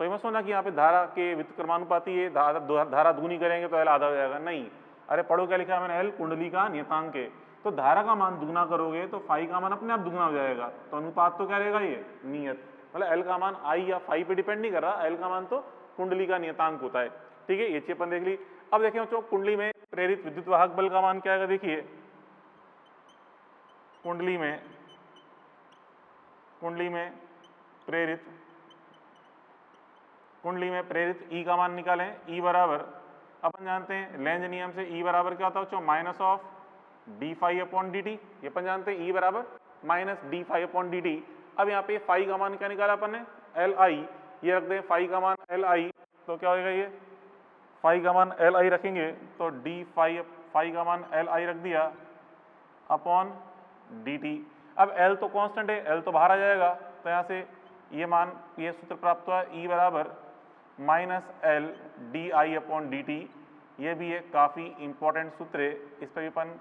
तो ये मत सोचना कि यहाँ पे धारा के व्युत्क्रमानुपाती है, धारा दुगुनी करेंगे तो एल आधा हो जाएगा, नहीं, अरे पढ़ो क्या लिखा है मैंने, एल कुंडली का नियतांक है, तो धारा का मान दुगना करोगे तो फाई का मान अपने आप दुगना हो जाएगा। तो अनुपात तो क्या रहेगा, ये नियत, मतलब एल का मान आई या फाई पे डिपेंड नहीं कर रहा, एल का मान तो कुंडली का नियतांक होता है। ठीक है, ये चीज अपन देख ली। अब देखिए बच्चों, कुंडली में प्रेरित विद्युत वाहक बल का मान क्या है, देखिए कुंडली में प्रेरित ई का मान निकालें। ई बराबर अपन जानते हैं लेंज नियम से ई बराबर क्या होता है बच्चों, minus of D phi upon D T. ये अपन जानते हैं ई बराबर minus D phi upon D T. अब यहाँ पे फाई का मान क्या निकाला अपन ने, एल आई, ये रख दें फाई का मान एल आई, तो क्या होगा, ये फाई का मान एल आई रखेंगे तो डी फाई का मान एल आई रख दिया अपॉन डी टी। अब एल तो कांस्टेंट है, एल तो बाहर आ जाएगा, तो यहाँ से ये मान, ये सूत्र प्राप्त हुआ ई बराबर minus L D I upon D T. ये भी एक काफ़ी इंपॉर्टेंट सूत्र है, इस पर भी अपन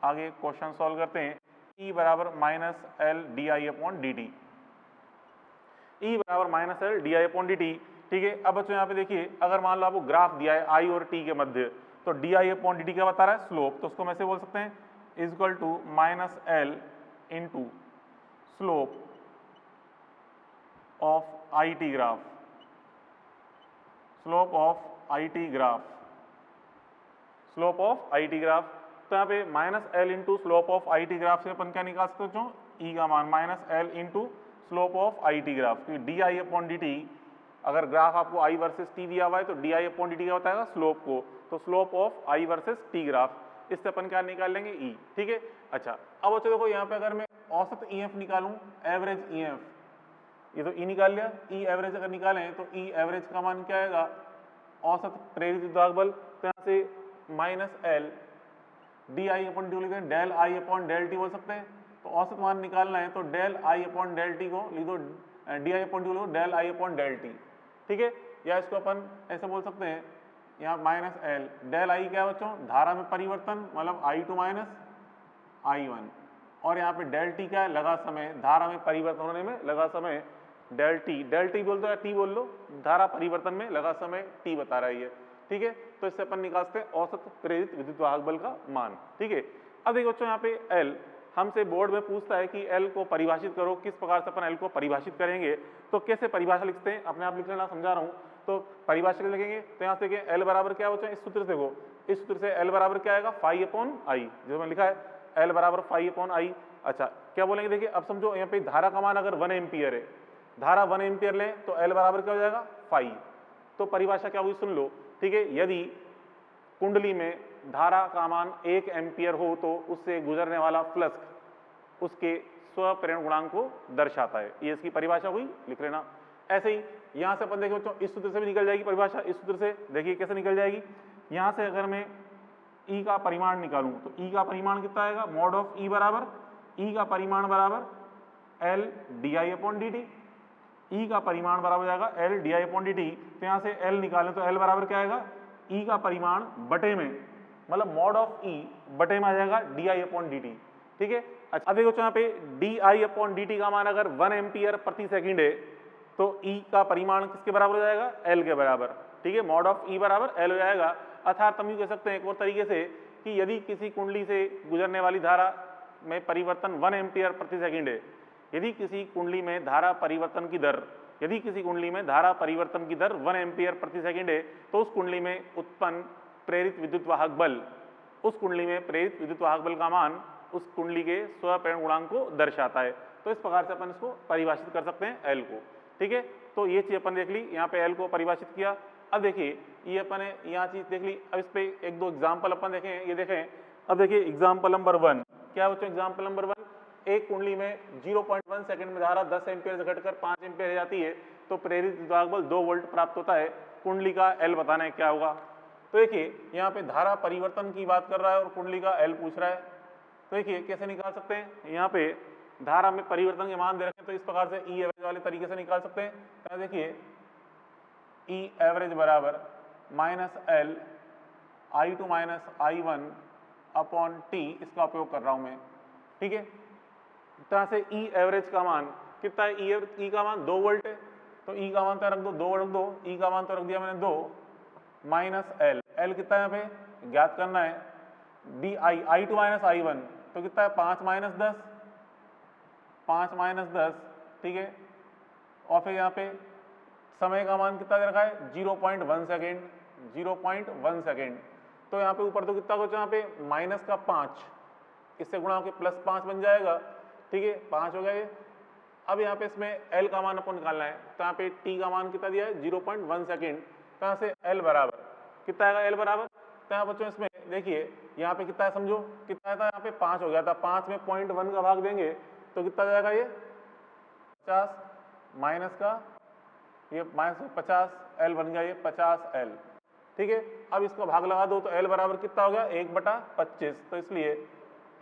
आगे क्वेश्चन सॉल्व करते हैं। ई बराबर minus L D I upon D T, E बराबर minus L D I upon D T. ठीक है, अब बच्चों यहाँ पे देखिए, अगर मान लो आपको ग्राफ दिया है आई और टी के मध्य, तो D I upon D T क्या बता रहा है, स्लोप, तो उसको हम ऐसे बोल सकते हैं is equal to minus L into slope of I T graph, slope of I T graph, slope of I T graph. तो यहाँ पे minus L into slope of I T graph से अपन क्या निकाल सकते हो, ई का मान minus L into slope of I T graph, क्योंकि D I upon D T, अगर ग्राफ आपको आई वर्सेस टी दिया हुआ है तो D I upon D T क्या बताएगा, स्लोप को, तो slope of I versus T graph, इससे अपन क्या निकाल लेंगे, ई। ठीक है, अच्छा अब बच्चों देखो यहाँ पे अगर मैं औसत ई एफ निकालूं, एवरेज ई एफ, ये तो ई निकाल लिया, ई एवरेज अगर निकालें तो ई एवरेज का मान क्या आएगा, औसत प्रेरित विद्युत बल, तो यहाँ से minus L D I upon D लिखते हैं, del I upon del T बोल सकते हैं। तो औसत मान निकालना है तो del I upon del T को लिख दो, डी आई अपॉन डी लिखो del I upon del T. ठीक है, या इसको अपन ऐसे बोल सकते हैं, यहाँ माइनस एल, डेल आई क्या है बच्चों, धारा में परिवर्तन, मतलब आई टू माइनस आई वन, और यहाँ पे डेल टी क्या है, लगा समय, धारा में परिवर्तन होने में लगा समय, डेल टी बोल दो या टी बोल लो, धारा परिवर्तन में लगा समय टी बता रहा है ये। ठीक है, तो इससे अपन निकाल सकते हैं औसत प्रेरित विद्युत वाहक बल का मान। ठीक है, अब देखो बच्चों यहाँ पे एल हमसे बोर्ड में पूछता है कि एल को परिभाषित करो, किस प्रकार से अपन एल को परिभाषित करेंगे, तो कैसे परिभाषा लिखते हैं, अपने आप लिख लेना, समझा रहा हूँ। तो परिभाषा लिखेंगे तो यहाँ से एल बराबर क्या बच्चों, इस सूत्र से देखो, इस सूत्र से एल बराबर क्या आएगा, फाई अपॉन आई, जो मैंने लिखा है एल बराबर फाई अपॉन आई। अच्छा क्या बोलेंगे, देखिए अब समझो यहाँ पे धारा का मान अगर 1 एम्पियर है, धारा 1 एम्पियर ले तो एल बराबर क्या हो जाएगा, फाई। तो परिभाषा क्या हुई सुन लो। ठीक है, यदि कुंडली में धारा का मान 1 एम्पियर हो तो उससे गुजरने वाला फ्लक्स उसके स्वप्रेरण गुणांक को दर्शाता है, ये इसकी परिभाषा हुई, लिख लेना। ऐसे ही यहाँ से अपन देखिए बच्चों, इस सूत्र से भी निकल जाएगी परिभाषा, इस सूत्र से देखिए कैसे निकल जाएगी। यहाँ से अगर मैं ई का परिमाण निकालूं तो ई का परिमाण कितना आएगा, मॉड ऑफ ई बराबर, ई का परिमाण बराबर L D I upon D T, E का परिमाण बराबर जाएगा L D I upon D T. तो यहाँ से एल निकालें तो एल बराबर क्या आएगा, ई का परिमाण बटे में, मतलब मॉड ऑफ ई बटे में आ जाएगा D I upon D T. ठीक है, अच्छा अब देखो यहाँ पे D I upon D T का मान अगर 1 एम्पियर प्रति सेकंड है तो ई का परिमाण किसके बराबर हो जाएगा, एल के बराबर। ठीक है, मॉड ऑफ ई बराबर एल हो जाएगा। अर्थात हम यूँ कह सकते हैं एक और तरीके से कि यदि किसी कुंडली से गुजरने वाली धारा में परिवर्तन 1 एम्पियर प्रति सेकंड है, यदि किसी कुंडली में धारा परिवर्तन की दर, यदि किसी कुंडली में धारा परिवर्तन की दर 1 एम्पियर प्रति सेकंड है तो उस कुंडली में उत्पन्न प्रेरित विद्युत वाहक बल, उस कुंडली में प्रेरित विद्युत वाहक बल का मान उस कुंडली के स्वप्रेरण गुणांक को दर्शाता है। तो इस प्रकार से अपन इसको परिभाषित कर सकते हैं एल को। ठीक है, तो ये चीज अपन देख ली, यहाँ पे एल को परिभाषित किया। अब देखिए ये अपन ने यहाँ चीज देख ली, अब इस पे एक दो एग्जाम्पल अपन देखें, ये देखें। अब देखिए एग्जाम्पल नंबर 1 क्या बच्चों, एग्जाम्पल नंबर 1, एक कुंडली में 0.1 सेकंड में धारा 10 एम्पियर से घटकर 5 एम्पियर जाती है तो प्रेरित विद्युत वाहक बल 2 वोल्ट प्राप्त होता है। कुंडली का एल बताना है क्या होगा। तो देखिए यहाँ पे धारा परिवर्तन की बात कर रहा है और कुंडली का एल पूछ रहा है, तो देखिए कैसे निकाल सकते हैं। यहाँ पे धारा में परिवर्तन के मान दे रखे हैं तो इस प्रकार से ई एवरेज वाले तरीके से निकाल सकते हैं। तो देखिए ई एवरेज बराबर minus L I two minus I one upon T, इसका उपयोग कर रहा हूँ मैं। ठीक है, तरह से ई एवरेज का मान कितना है, ई का मान 2 वोल्ट है, तो ई का मान तो रख दो 2 रख दो, ई का मान तो रख दिया मैंने 2, माइनस एल, एल कितना है यहाँ पे ज्ञात करना है, D I, I two minus I one, तो कितना है 5 माइनस 10, 5 माइनस 10, ठीक है। और फिर यहाँ पे समय का मान कितना दे रखा है 0.1 सेकेंड, 0.1 सेकेंड। तो यहाँ पे ऊपर तो कितना कुछ यहाँ पे माइनस का 5, इससे गुणा होकर प्लस 5 बन जाएगा, ठीक है, 5 हो गया ये। अब यहाँ पे इसमें L का मान अपन निकालना है, तो यहाँ पे T का मान कितना दिया है 0.1 सेकेंड, तो यहाँ से L बराबर कितना आएगा, L बराबर, तो यहाँ बच्चों इसमें देखिए यहाँ पे कितना है, समझो कितना था, यहाँ पे 5 हो गया था, 5 में 0.1 का भाग देंगे तो कितना जाएगा ये 50, माइनस का ये माइनस 50, L बन गया ये 50L, ठीक है। अब इसका भाग लगा दो तो L बराबर कितना हो गया 1/25, तो इसलिए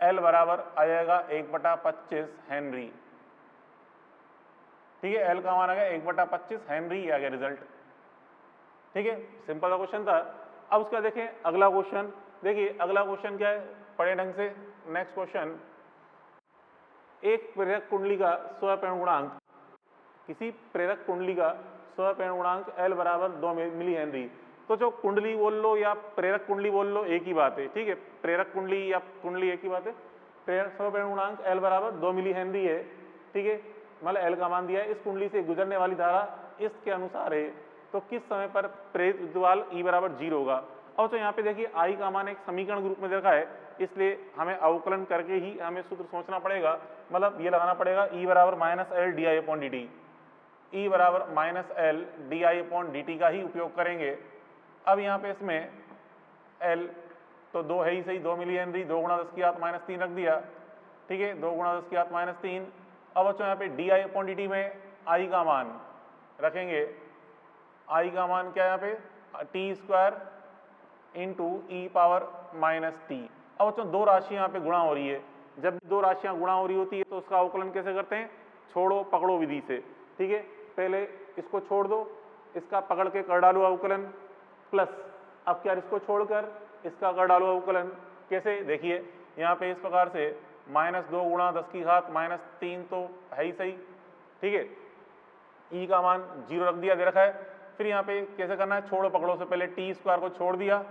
L बराबर आ जाएगा 1/25 हेनरी, ठीक है। L का मान आ गया 1/25 हेनरी आ गया रिजल्ट, ठीक है। सिंपल सा क्वेश्चन था। अब उसका देखें अगला क्वेश्चन, देखिए अगला क्वेश्चन क्या है, पढ़े ढंग से। नेक्स्ट क्वेश्चन, एक प्रेरक कुंडली का स्वयं गुणांक, किसी प्रेरक कुंडली का स्वयं गुणांक L बराबर 2 मिली हेनरी। तो जो कुंडली बोल लो या प्रेरक कुंडली बोल लो एक ही बात है, ठीक है। प्रेरक कुंडली या कुंडली एक ही बात है। प्रेरक स्वयं गुणांक L बराबर 2 मिली हेनरी है, ठीक है। मतलब L का मान दिया है। इस कुंडली से गुजरने वाली धारा इसके अनुसार है, तो किस समय पर प्रेरित विद्युत बल E बराबर 0 होगा। और तो यहाँ पे देखिए I का मान एक समीकरण के रूप में देखा है, इसलिए हमें अवकलन करके ही हमें सूत्र सोचना पड़ेगा। मतलब ये लगाना पड़ेगा E बराबर minus L D I upon D T, E बराबर minus L D I upon D T का ही उपयोग करेंगे। अब यहाँ पे इसमें L तो 2 है ही सही, 2 मिली हेनरी, 2 गुणा 10 की घात माइनस 3 रख दिया, ठीक है, 2 गुणा 10 की घात माइनस 3। अब बच्चों यहाँ पे D I upon D T में I का मान रखेंगे, I का मान क्या है यहाँ पे टी स्क्वायर इंटू ई पावर माइनस टी। अब बच्चों दो राशियाँ यहाँ पे गुणा हो रही है, जब भी दो राशियाँ गुणा हो रही होती है तो उसका अवकलन कैसे करते हैं, छोड़ो पकड़ो विधि से, ठीक है। पहले इसको छोड़ दो, इसका पकड़ के कर डालो अवकलन, प्लस अब क्या इसको छोड़कर इसका कर डालो अवकलन। कैसे, देखिए यहाँ पे इस प्रकार से -2 गुणा 10 की घात माइनस 3 तो है ही सही, ठीक है। ई का मान 0 रख दिया, दे रखा है। फिर यहाँ पे कैसे करना है, छोड़ो पकड़ो से पहले टी स्क्वायर को छोड़ दिया,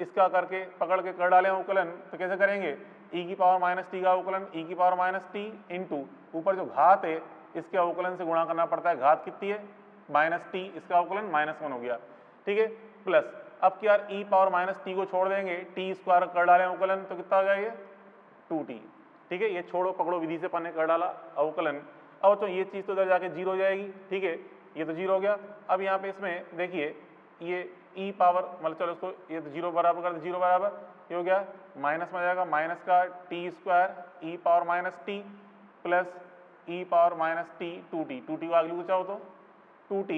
इसका करके पकड़ के कर डालें अवकलन, तो कैसे करेंगे, ई की पावर माइनस टी का अवकलन, ई की पावर माइनस टी इंटू ऊपर जो घात है इसके अवकलन से गुणा करना पड़ता है, घात कितनी है माइनस टी, इसका अवकलन -1 हो गया, ठीक है। प्लस अब क्या ई पावर माइनस टी को छोड़ देंगे, टी स्क्वायर कर डालें अवकलन, तो कितना हो गया ये 2t, ठीक है। ये छोड़ो पकड़ो विधि से पन्ने कर डाला अवकलन। अब तो ये चीज़ तो इधर जाके 0 हो जाएगी, ठीक है, ये तो 0 हो गया। अब यहाँ पे इसमें देखिए ये ई पावर मतलब चलो इसको ये तो 0 बराबर कर दे, 0 बराबर ये हो गया, माइनस में आ जाएगा माइनस का T square E power minus T plus E power minus T 2t, 2t को आगे लिखो चाहो तो 2t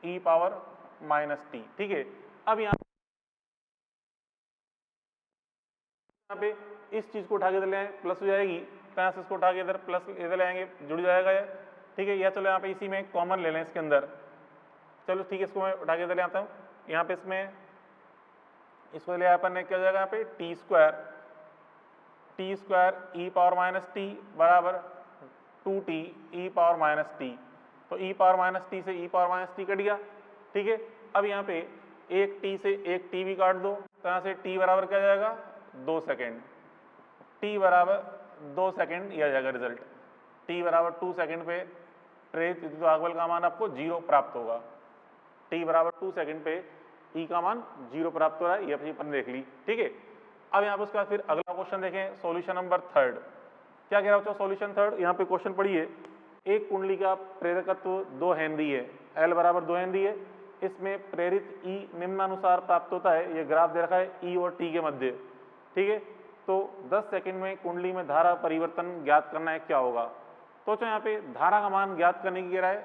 ई पावर माइनस टी, ठीक है। अब यहाँ पे इस चीज़ को उठा के इधर ले आए, प्लस हो जाएगी, तो यहाँ से इसको उठा के इधर प्लस इधर ले आएंगे, जुड़ जाएगा ये, ठीक है। या चलो यहाँ पे इसी में कॉमन ले लें इसके अंदर, चलो ठीक है, इसको मैं उठा के इधर ले आता हूँ। यहाँ पे इसमें इसको ले अपन ने क्या हो जाएगा यहाँ पे T square E power minus T बराबर 2t ई पावर माइनस टी, तो ई पावर माइनस टी से ई पावर माइनस टी कट गया, ठीक है। अब यहाँ पे एक टी से एक टी भी काट दो, तो यहाँ से टी बराबर क्या जाएगा 2 सेकेंड, टी बराबर 2 सेकेंड यह आ जाएगा रिजल्ट। टी बराबर 2 सेकेंड पे प्रेरित विद्युत भागबल का मान आपको 0 प्राप्त होगा। टी बराबर 2 सेकेंड पे ई का मान 0 प्राप्त हो रहा है, ये अपनी अपन देख ली, ठीक है। अब यहाँ पे उसके बाद फिर अगला क्वेश्चन देखें, सॉल्यूशन नंबर 3। क्या कह रहा हो सॉल्यूशन 3, यहाँ पे क्वेश्चन पढ़िए। एक कुंडली का प्रेरकत्व 2 हेनरी है, L बराबर 2 हेनरी है, इसमें प्रेरित ई निम्नानुसार प्राप्त होता है। ये ग्राफ दे रखा है ई और टी के मध्य, ठीक है। तो 10 सेकंड में कुंडली में धारा परिवर्तन ज्ञात करना है, क्या होगा। तो यहाँ पे धारा का मान ज्ञात करने की कह रहा है,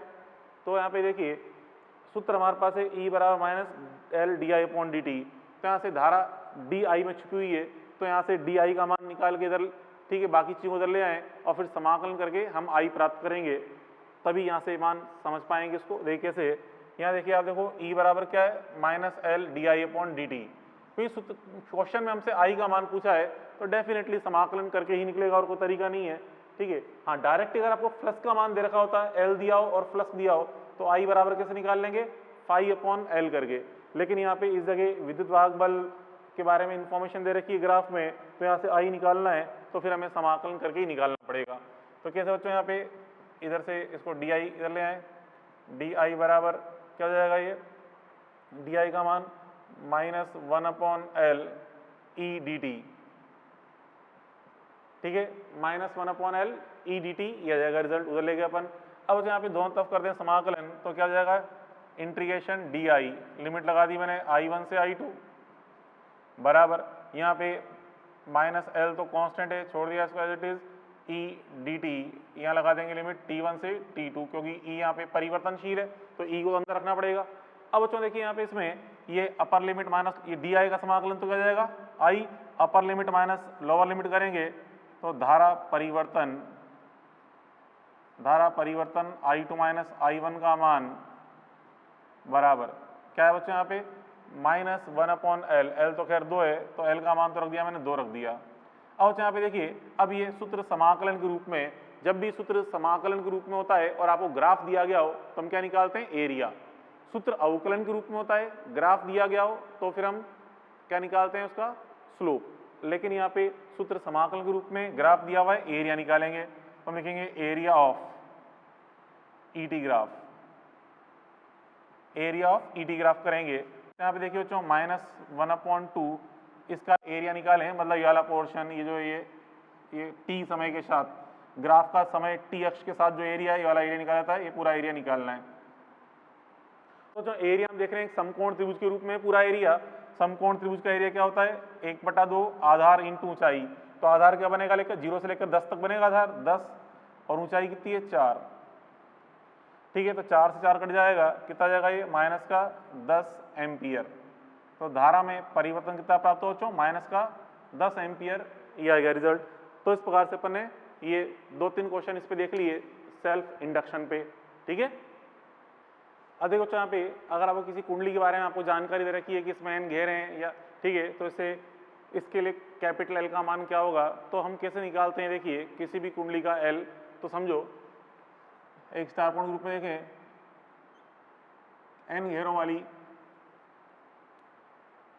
तो यहाँ पे देखिए सूत्र हमारे पास है ई बराबर minus L D I upon D T. तो यहाँ से धारा डी आई में छुपी हुई है, तो यहाँ से डी आई का मान निकाल के इधर, ठीक है, बाकी चीज़ों इधर ले आएँ और फिर समाकलन करके हम आई प्राप्त करेंगे, तभी यहाँ से मान समझ पाएंगे इसको। देखिए से यहाँ देखिए आप देखो ई बराबर क्या है minus L D I upon D T. तो इस क्वेश्चन में हमसे आई का मान पूछा है तो डेफिनेटली समाकलन करके ही निकलेगा, और कोई तरीका नहीं है, ठीक है। हाँ डायरेक्ट अगर आपको फ्लक्स का मान दे रखा होता है, एल दिया हो और फ्लक्स दिया हो, तो आई बराबर कैसे निकाल लेंगे, फाई अपॉन एल करके। लेकिन यहाँ पे इस जगह विद्युत वाहक बल के बारे में इंफॉर्मेशन दे रखी है ग्राफ में, तो यहाँ से आई निकालना है तो फिर हमें समाकलन करके ही निकालना पड़ेगा। तो कैसे बच्चों, यहाँ पे इधर से इसको डी आई इधर ले आए, डी आई बराबर क्या हो जाएगा, ये डी आई का मान -1/L ई डी टी, ठीक है, -1/L ई डी टी, यह जाएगा रिजल्ट, उधर ले गए अपन। अब यहाँ पे दोनों तरफ कर दें समाकलन, तो क्या हो जाएगा, इंटीग्रेशन डी आई, लिमिट लगा दी मैंने I1 से I2 बराबर, यहाँ पे -L तो कांस्टेंट है, छोड़ दिया इसको as it is, E D T, यहाँ लगा देंगे लिमिट T1 से T2, क्योंकि ई यहाँ पे परिवर्तनशील है तो ई को अंदर रखना पड़ेगा। अब बच्चों देखिए यहाँ पे इसमें ये अपर लिमिट माइनस ये डी आई का समाकलन तो क्या जाएगा, I upper limit minus lower limit करेंगे तो धारा परिवर्तन I2 माइनस I1 का मान बराबर क्या है बच्चों, यहाँ पे -1/L, L तो खैर 2 है तो L का मान तो रख दिया मैंने, 2 रख दिया। अब यहाँ पे देखिए, अब ये सूत्र समाकलन के रूप में, जब भी सूत्र समाकलन के रूप में होता है और आपको ग्राफ दिया गया हो तो हम क्या निकालते हैं, एरिया। सूत्र अवकलन के रूप में होता है, ग्राफ दिया गया हो तो फिर हम क्या निकालते हैं, उसका स्लोप। लेकिन यहाँ पे सूत्र समाकलन के रूप में ग्राफ दिया हुआ है, एरिया निकालेंगे तो हम लिखेंगे area of ET graph, area of ET graph करेंगे। तो यहाँ पे देखिए बच्चों -1/2 इसका एरिया निकालें, मतलब ये वाला पोर्शन, ये जो ये टी समय के साथ, ग्राफ का समय टी अक्ष के साथ जो एरिया है, ये वाला एरिया निकाला था, ये पूरा एरिया निकालना है। तो जो एरिया हम देख रहे हैं समकोण त्रिभुज के रूप में पूरा एरिया, समकोण त्रिभुज का एरिया क्या होता है, 1/2 आधार इंटू ऊंचाई। तो आधार क्या बनेगा, लेकर 0 से लेकर 10 तक बनेगा आधार 10, और ऊंचाई कितनी है 4, ठीक है। तो 4 से 4 कट जाएगा, कितना जाएगा ये -10 एम्पियर। तो धारा में परिवर्तन कितना प्राप्त हो, -10 एम्पियर, ये आएगा रिजल्ट। तो इस प्रकार से अपन ने ये 2-3 क्वेश्चन इस पे देख लिए सेल्फ इंडक्शन पे, ठीक है। अब देखो यहाँ पे अगर आपको किसी कुंडली के बारे में आपको जानकारी दे रखी है कि इसमें n घेरे हैं या, ठीक है, तो इसके लिए कैपिटल L का मान क्या होगा, तो हम कैसे निकालते हैं, देखिए किसी भी कुंडली का L, तो समझो एक स्टार पॉइंट ग्रुप में देखें n घेरों वाली,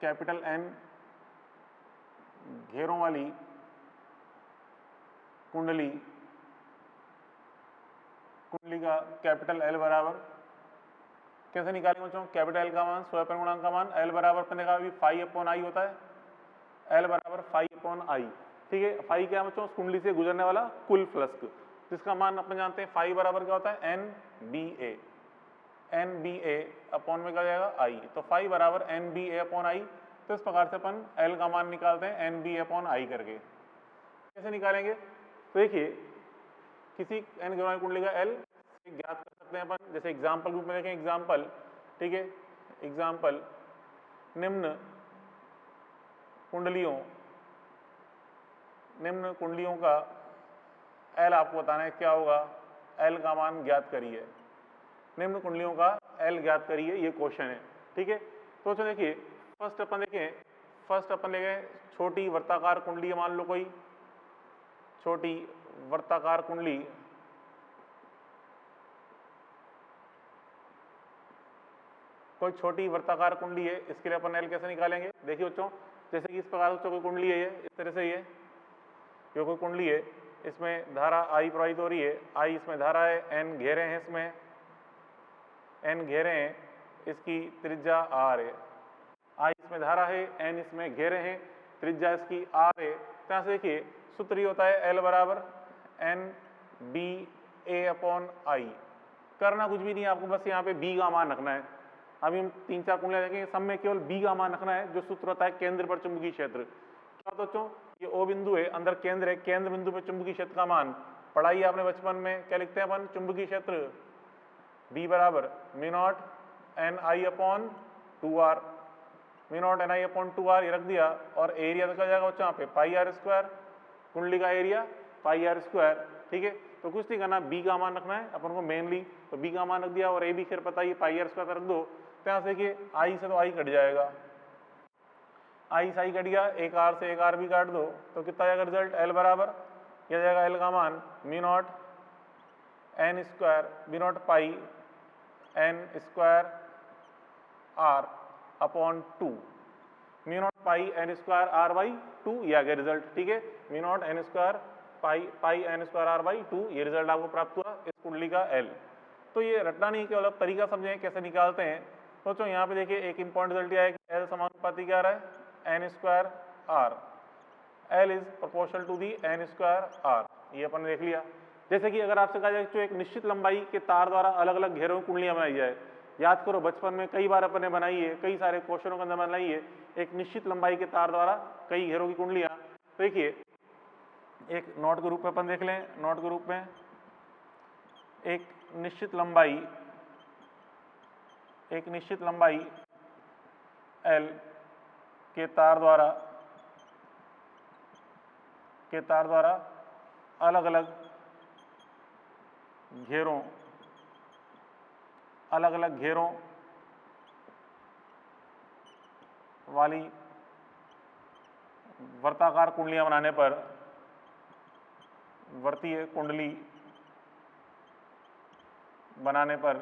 कैपिटल N घेरों वाली कुंडली का कैपिटल L बराबर कैसे निकालेंगे बच्चों, कैपिटल L का मान स्वयं गुणांक का मान L बराबर अपन देखा अभी 5/I होता है, L बराबर 5/I, ठीक है। 5 क्या है बच्चों, उस कुंडली से गुजरने वाला कुल फ्लक्स, जिसका मान अपन जानते हैं 5 बराबर क्या होता है, NBA अपॉन में क्या जाएगा I, तो 5 बराबर NBA/I। तो इस प्रकार से अपन L का मान निकालते हैं NBA/I करके। कैसे निकालेंगे, तो देखिए किसी n घेरों वाली कुंडली का L ज्ञात कर सकते हैं अपन, जैसे एग्जाम्पल रूप में देखें, एग्जाम्पल, ठीक है, एग्जाम्पल निम्न कुंडलियों का L आपको बताना है क्या होगा, L का मान ज्ञात करिए, निम्न कुंडलियों का L ज्ञात करिए, ये क्वेश्चन है, ठीक है। तो देखिए फर्स्ट अपन लेंगे छोटी वर्ताकार कुंडली, मान लो कोई छोटी वर्ताकार कुंडली, कोई छोटी वर्ताकार कुंडली है, इसके लिए अपन L कैसे निकालेंगे, देखिए बच्चों जैसे कि इस प्रकार से कोई कुंडली है, ये इस तरह से ये कोई कुंडली है, इसमें धारा I प्रवाहित हो रही है, I इसमें धारा है, N घेरे हैं, इसमें N घेरे हैं, इसकी त्रिज्या R है, I इसमें धारा है, N इसमें घेरे हैं, त्रिज्या इसकी R है। तो यहाँ से देखिए सूत्र ही होता है L बराबर NBA/I। करना कुछ भी नहीं है आपको, बस यहाँ पे B का मान रखना है। अभी हम 3-4 कुंडलियां देखेंगे, सब में केवल B का मान रखना है, जो सूत्र होता है केंद्र पर चुंबकीय क्षेत्र। क्या बच्चों, ये O बिंदु है, अंदर केंद्र है, केंद्र बिंदु पर चुंबकीय क्षेत्र का मान पढ़ाई आपने बचपन में, क्या लिखते हैं अपन, चुंबकीय क्षेत्र B बराबर μ0 Ni/2r, μ0 Ni/2r, ये रख दिया, और एरिया तो क्या जाएगा बच्चों यहाँ पे πr², कुंडली का एरिया πr², ठीक है। तो कुछ नहीं करना, B का मान रखना है अपन को मेनली, तो B का मान रख दिया, और A भी खैर पता ही πr² रख दो। तो यहाँ से देखिए I से तो I कट जाएगा, I से I कट गया, एक R से एक R भी काट दो, तो कितना जाएगा रिजल्ट, L बराबर क्या जाएगा, L का मान μ0 μ0 pi n² R/2, mu naught pi N square R by 2, ये आ गया रिजल्ट। ठीक है, mu naught N square pi N square R by 2, ये रिजल्ट आपको प्राप्त हुआ इस कुंडली का एल। तो ये रटना नहीं, केवल अब तरीका समझें कैसे निकालते हैं। सोचो यहाँ पे देखिए एक इंपॉर्टेंट रिजल्ट यह है कि एल समानुपाती क्या आ रहा है, N square R, L is proportional to the N square R, ये अपन ने देख लिया। जैसे कि अगर आपसे कहा जाए तो एक निश्चित लंबाई के तार द्वारा अलग अलग घेरों में कुंडलियां बनाई जाए, याद करो बचपन में कई बार अपन ने बनाई है, कई सारे क्वेश्चनों के अंदर बनाई है, एक निश्चित लंबाई के तार द्वारा कई घेरों की कुंडलियां। तो देखिए एक नोट के रूप में अपन देख लें, नोट के रूप में एक निश्चित लंबाई एल के तार द्वारा अलग अलग घेरों वाली वर्ताकार कुंडलियां बनाने पर, वर्तीय कुंडली बनाने पर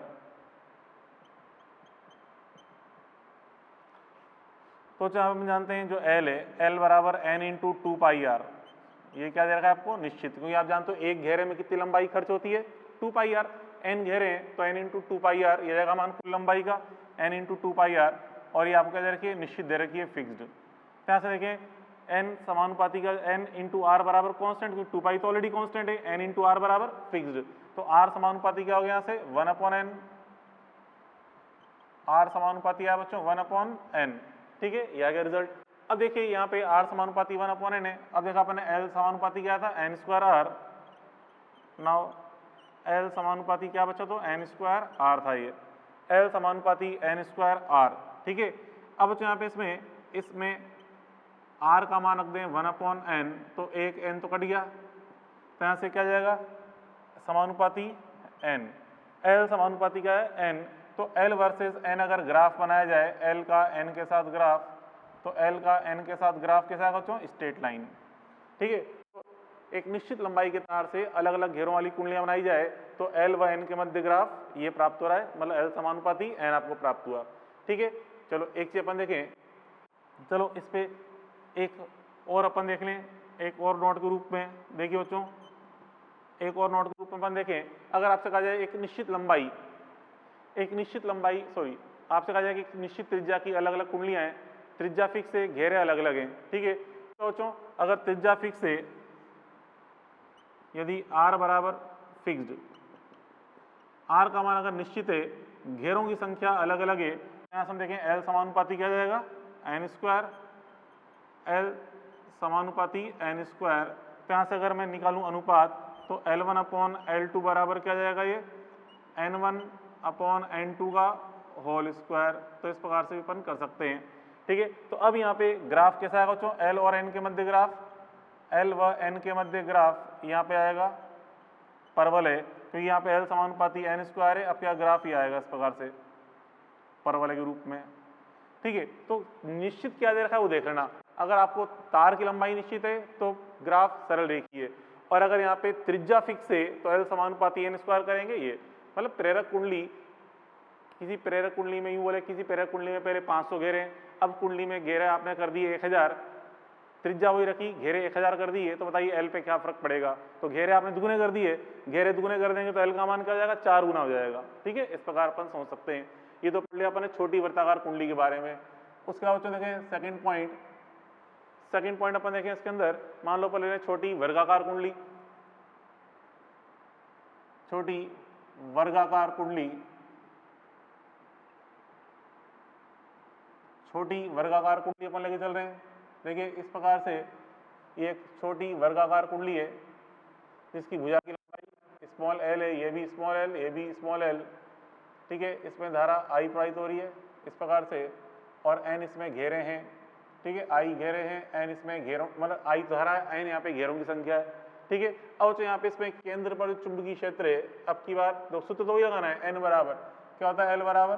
तो जहां हम जानते हैं जो एल है, एल बराबर एन इंटू 2 पाई आर, ये क्या दे रखा है आपको, निश्चित, क्योंकि आप जानते हो एक घेरे में कितनी लंबाई खर्च होती है, 2 पाई आर, एन घेरे हैं तो एन इंटू 2 पाई आर, ये रहेगा मान कुल लंबाई का एन इंटू 2 पाई आर, और ये आपको क्या दे रखी है, निश्चित दे रखी है, फिक्स्ड। यहाँ से देखें एन समानुपाती का एन इंटू आर बराबर कॉन्स्टेंट, क्योंकि 2 पाई तो ऑलरेडी कॉन्स्टेंट है, एन इंटू आर बराबर फिक्स्ड, तो आर समानुपाती क्या हो गया यहाँ से 1/n, आर समानुपाती है बच्चों 1/n। ठीक है, ये आ गया रिजल्ट। अब देखिए यहाँ पे आर समानुपाती 1/n है, अब देखा अपने एल समानुपाती क्या था, N square R, now L समानुपाती क्या बचा, तो एन स्क्वायर आर था, ये एल समानुपाती एन स्क्वायर आर। ठीक है, अब बच्चों यहाँ पे इसमें आर का मान रख दें 1/n, तो एक n तो कट गया, तो यहाँ से क्या जाएगा समानुपाती n, एल समानुपाती क्या है n, तो L वर्सेस n अगर ग्राफ बनाया जाए, L का n के साथ ग्राफ, तो L का n के साथ ग्राफ कैसा है बच्चों, स्ट्रेट लाइन। ठीक है, तो एक निश्चित लंबाई के तार से अलग अलग घेरों वाली कुंडलियां बनाई जाए तो L व n के मध्य ग्राफ ये प्राप्त हो रहा है, मतलब L समानुपाती n आपको प्राप्त हुआ। ठीक है, चलो एक चीज अपन देखें, चलो इस पे एक और अपन देख लें, एक और नोट के रूप में देखिए बच्चों, एक और नोट के रूप में अपन देखें, अगर आपसे कहा जाए एक निश्चित लंबाई आपसे कहा जाए कि निश्चित त्रिज्या की अलग अलग कुंडलियां हैं, त्रिज्या फिक्स है, घेरे अलग अलग हैं। ठीक है, तो बच्चों अगर त्रिज्या फिक्स है, यदि r बराबर फिक्स्ड, r का मान अगर निश्चित है, घेरों की संख्या अलग अलग है, यहाँ से हम देखें L समानुपाती क्या जाएगा, n स्क्वायर, L समानुपाती n स्क्वायर, तो यहाँ से अगर मैं निकालूं अनुपात तो L1/L2 बराबर क्या जाएगा, ये N1/N2 का होल स्क्वायर। तो इस प्रकार से भी अपन कर सकते हैं। ठीक है, तो अब यहाँ पे ग्राफ कैसा आएगा बच्चों, L और N के मध्य ग्राफ, L व N के मध्य ग्राफ यहाँ पे आएगा परवल है, क्योंकि यहाँ पे L समानुपाती n स्क्वायर है, अब क्या ग्राफ ही आएगा इस प्रकार से परवल के रूप में। ठीक है, तो निश्चित क्या दे रखा है वो देख लेना, अगर आपको तार की लंबाई निश्चित है तो ग्राफ सरल रेखीय है, और अगर यहाँ पे त्रिज्या फिक्स है तो L समानुपाती n स्क्वायर करेंगे, ये मतलब प्रेरक कुंडली, किसी प्रेरक कुंडली में यूँ बोले किसी प्रेरक कुंडली में पहले 500 घेरे, अब कुंडली में घेरे आपने कर दिए 1000, त्रिज्या वही रखी, घेरे 1000 कर दिए, तो बताइए L पे क्या फर्क पड़ेगा, तो घेरे आपने दुगुने कर दिए, घेरे दुगुने कर देंगे तो L का मान क्या हो जाएगा, 4 गुना हो जाएगा। ठीक है, इस प्रकार अपन समझ सकते हैं। ये तो पढ़ लिया अपन ने छोटी वर्ताकार कुंडली के बारे में। उसके बाद बच्चों देखें सेकंड पॉइंट अपन देखें इसके अंदर, मान लो पहले छोटी वर्गाकार कुंडली, छोटी वर्गाकार कुंडली अपन लेके चल रहे हैं। देखिए इस प्रकार से ये एक छोटी वर्गाकार कुंडली है जिसकी भुजा की लंबाई स्मॉल l है, ये भी स्मॉल l, ये भी स्मॉल l। ठीक है, इसमें धारा I प्रवाहित हो रही है इस प्रकार से, और n इसमें घेरे हैं। ठीक है, I घेरे हैं, n इसमें घेरों, मतलब I धारा है, n यहाँ पे घेरों की संख्या है। ठीक है, अब तो यहाँ पे इसमें केंद्र पर चुंबकीय क्षेत्र है, अब की बार सूत्र तो वही लगाना है, n बराबर क्या होता है, L बराबर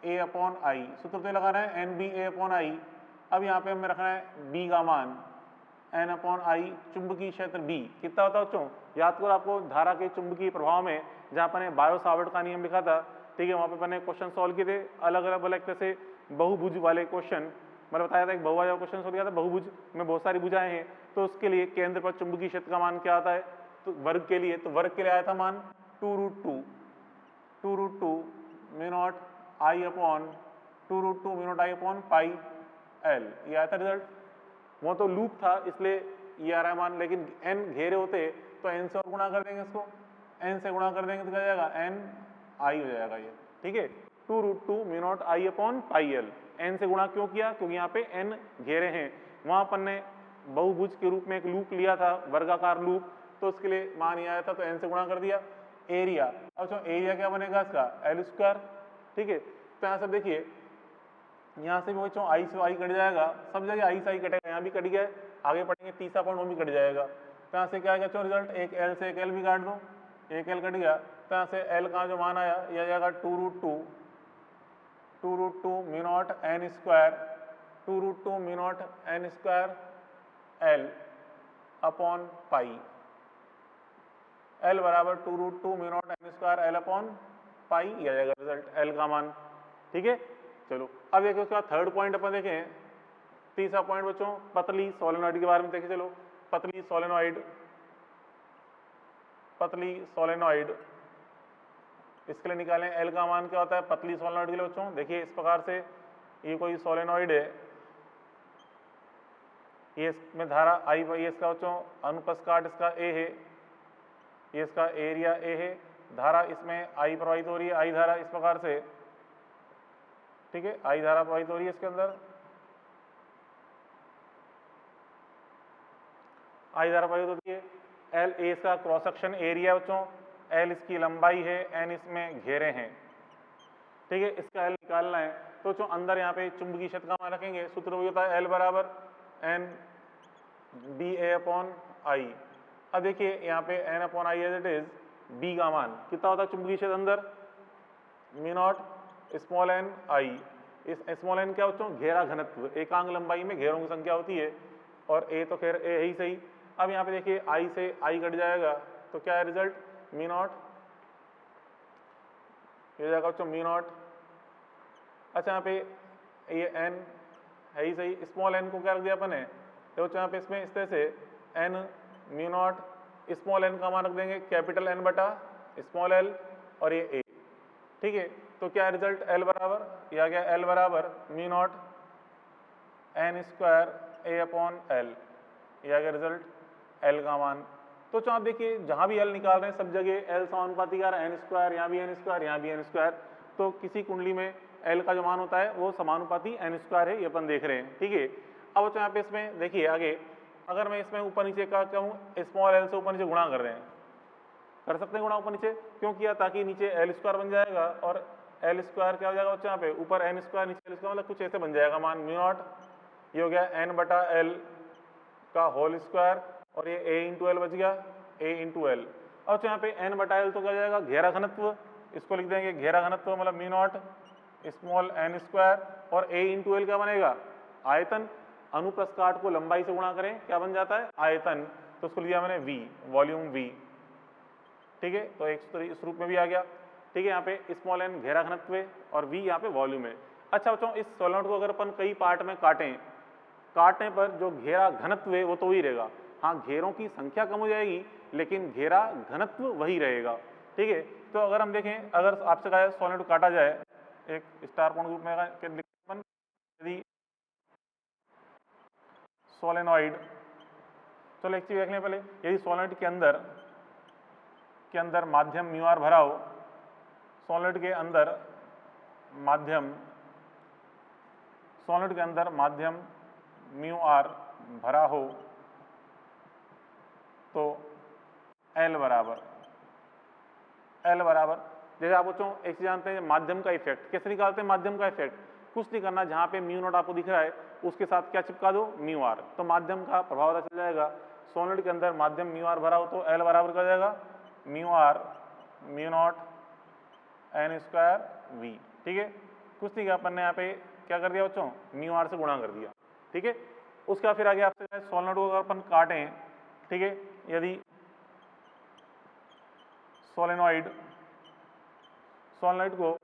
NBA/I, सूत्र तो लगाना है NBA/I। अब यहाँ पे हमें रखना है B का मान N/I, चुंबकीय क्षेत्र B कितना होता है बच्चों, याद करो आपको धारा के चुंबकीय प्रभाव में जहाँ पर बायो सावर्ट का नियम लिखा था। ठीक है, वहाँ पे मैंने क्वेश्चन सॉल्व किए थे, अलग अलग बोला एक तरह से बहुभुज वाले क्वेश्चन, मैंने बताया था एक बहुभुज वाला क्वेश्चन हो गया था, बहुभुज में बहुत सारी भुजाएं हैं, तो उसके लिए केंद्र पर चुंबकीय क्षेत्र का मान क्या आता है, तो वर्ग के लिए, तो वर्ग के लिए आया था मान 2√2 mu not I upon 2√2 mu not I upon pi L, ये आया था रिजल्ट। वो तो लूप था इसलिए ये आ रहा है मान, लेकिन n घेरे होते तो n से और गुणा कर देंगे, इसको n से गुणा कर देंगे तो क्या जाएगा n आई हो जाएगा ये, ठीक है। 2√2 mu not I upon pi L, n से गुणा क्यों किया, क्योंकि यहाँ पे n घेरे हैं, वहां अपन ने बहुभुज के रूप में एक लूप लिया था, वर्गाकार लूप, तो उसके लिए मान ये आया था, तो n से गुणा कर दिया। एरिया, अब जो एरिया क्या बनेगा इसका एल स्क्वायर, ठीक है। तो यहाँ से देखिए यहाँ से भी बच्चों आई से आई कट जाएगा, सब जगह आई से आई कटेगा, यहाँ भी कट गया, आगे पढ़ेंगे तीसरा पॉइंट वो भी कट जाएगा। तो यहाँ से क्या आएगा चलो रिजल्ट, एक एल से एक एल भी काट दो, एक एल कट गया, तो यहाँ से एल का जो मान आया यह जाएगा 2√2 mu naught N square, 2√2 mu naught N square L upon pi, L बराबर 2√2 mu naught N square L upon pi, यह आ जाएगा रिजल्ट एल का मान, ठीक है। चलो अब देखिए उसके बाद थर्ड पॉइंट अपन देखें, तीसरा पॉइंट बच्चों पतली सोलेनॉइड के बारे में देखें। चलो पतली सोलेनॉइड इसके लिए निकालें एल का मान क्या होता है पतली सोलेनॉइड के लिए बच्चों, देखिए इस प्रकार से ये कोई सोलेनॉइड है, ये इसमें धारा आई ये इसका बच्चों अनुप्रस्थ काट इसका ए है, ये इसका एरिया ए है, धारा इसमें आई प्रवाहित हो रही है, आई धारा इस प्रकार से, ठीक है, आई धारा प्रवाहित हो रही है इसके अंदर, आई धारा प्रवाहित होती है। एल ए इसका क्रॉस सेक्शन एरिया बच्चों, एल इसकी लंबाई है, एन इसमें घेरे हैं, ठीक है, इसका एल निकालना है। तो जो अंदर यहाँ पे चुंबकीय क्षेत्र का मान रखेंगे, सूत्र वही होता है एल बराबर N B A upon I. अब देखिए यहाँ पे N upon I as it is, B का मान कितना होता है चुंबकीय क्षेत्र अंदर, mu naught small N I, इस स्मॉल एन क्या बच्चों घेरा घनत्व, एकांक लंबाई में घेरों की संख्या होती है, और ए तो खैर ए ही सही। अब यहाँ पे देखिए आई से आई कट जाएगा, तो क्या है रिजल्ट म्यू नॉट, ये जाएगा बच्चों म्यू नॉट, अच्छा यहाँ पे ये एन है ही सही, स्मॉल एन को क्या रख दिया अपन ने, तो यहाँ पे इसमें इस तरह से N mu naught small N का मान रख देंगे कैपिटल एन बटा स्मॉल एल, और ये ए, ठीक है। तो क्या रिजल्ट एल बराबर, यह गया एल बराबर म्यू नॉट एन स्क्वायर ए अपॉन एल, यह गया रिजल्ट एल का मान। तो आप देखिए जहां भी एल निकाल रहे हैं सब जगह एल समानुपाती आ रहा है, एन स्क्वायर, यहाँ भी एन स्क्वायर, यहाँ भी एन स्क्वायर, तो किसी कुंडली में एल का जो मान होता है वो समानुपाती एन स्क्वायर है, ये अपन देख रहे हैं, ठीक है। अब यहाँ पे इसमें देखिए आगे, अगर मैं इसमें ऊपर नीचे का कहूँ, स्मॉल एल से ऊपर नीचे गुणा कर रहे हैं, कर सकते हैं गुणा ऊपर नीचे, क्यों किया, ताकि नीचे एल स्क्वायर बन जाएगा, और एल स्क्वायर क्या हो जाएगा बच्चों यहाँ पे ऊपर एन स्क्वायर नीचे एल स्क्वायर, मतलब कुछ ऐसे बन जाएगा मान म्यू नॉट, ये हो गया एन बटा एल का होल स्क्वायर, और ये ए इंटू एल बच गया, ए इंटू एल। और यहाँ पे एन बटा एल तो क्या जाएगा घेरा घनत्व, इसको लिख देंगे घेरा घनत्व, मतलब mu naught small N square, और ए इंटू एल क्या बनेगा आयतन, अनुप्रस्थ काट को लंबाई से गुणा करें क्या बन जाता है आयतन, तो उसको लिया मैंने वी, वॉल्यूम वी, ठीक है। तो एक इस रूप में भी आ गया, ठीक है। यहाँ पे स्मॉल एन घेरा घनत्व है और वी यहाँ पे वॉल्यूम है। अच्छा बच्चों इस सोलेनॉइड को अगर अपन कई पार्ट में काटें, काटने पर जो घेरा घनत्व है वो तो वही रहेगा, हाँ घेरों की संख्या कम हो जाएगी लेकिन घेरा घनत्व वही रहेगा, ठीक है। तो अगर हम देखें, अगर आपसे कहा सोलेनॉइड काटा जाए एक स्टार कोण ग्रुप में अपन, यदि सोलेनॉइड, चलो एक चीज देख लें पहले, यदि सोलेनॉइड के अंदर माध्यम म्यू आर भरा हो, सोलेनॉइड के अंदर माध्यम म्यू आर भरा हो, तो एल बराबर जैसे आप बच्चों एक चीज जानते हैं माध्यम का इफेक्ट कैसे निकालते हैं, माध्यम का इफेक्ट कुछ नहीं करना, जहां पे म्यू नॉट आपको दिख रहा है उसके साथ क्या चिपका दो म्यू आर, तो माध्यम का प्रभाव पता चल जाएगा। सोलेनॉइड के अंदर माध्यम म्यू आर भरा हो तो एल बराबर कर जाएगा mu R mu naught N square V, ठीक है। कुछ नहीं किया अपन ने यहाँ पे क्या कर दिया बच्चों म्यू आर से गुणा कर दिया, ठीक है। उसके बाद फिर आगे आपसे सोलेनॉइड को अगर अपन काटें, ठीक है, यदि सोलेनॉइड को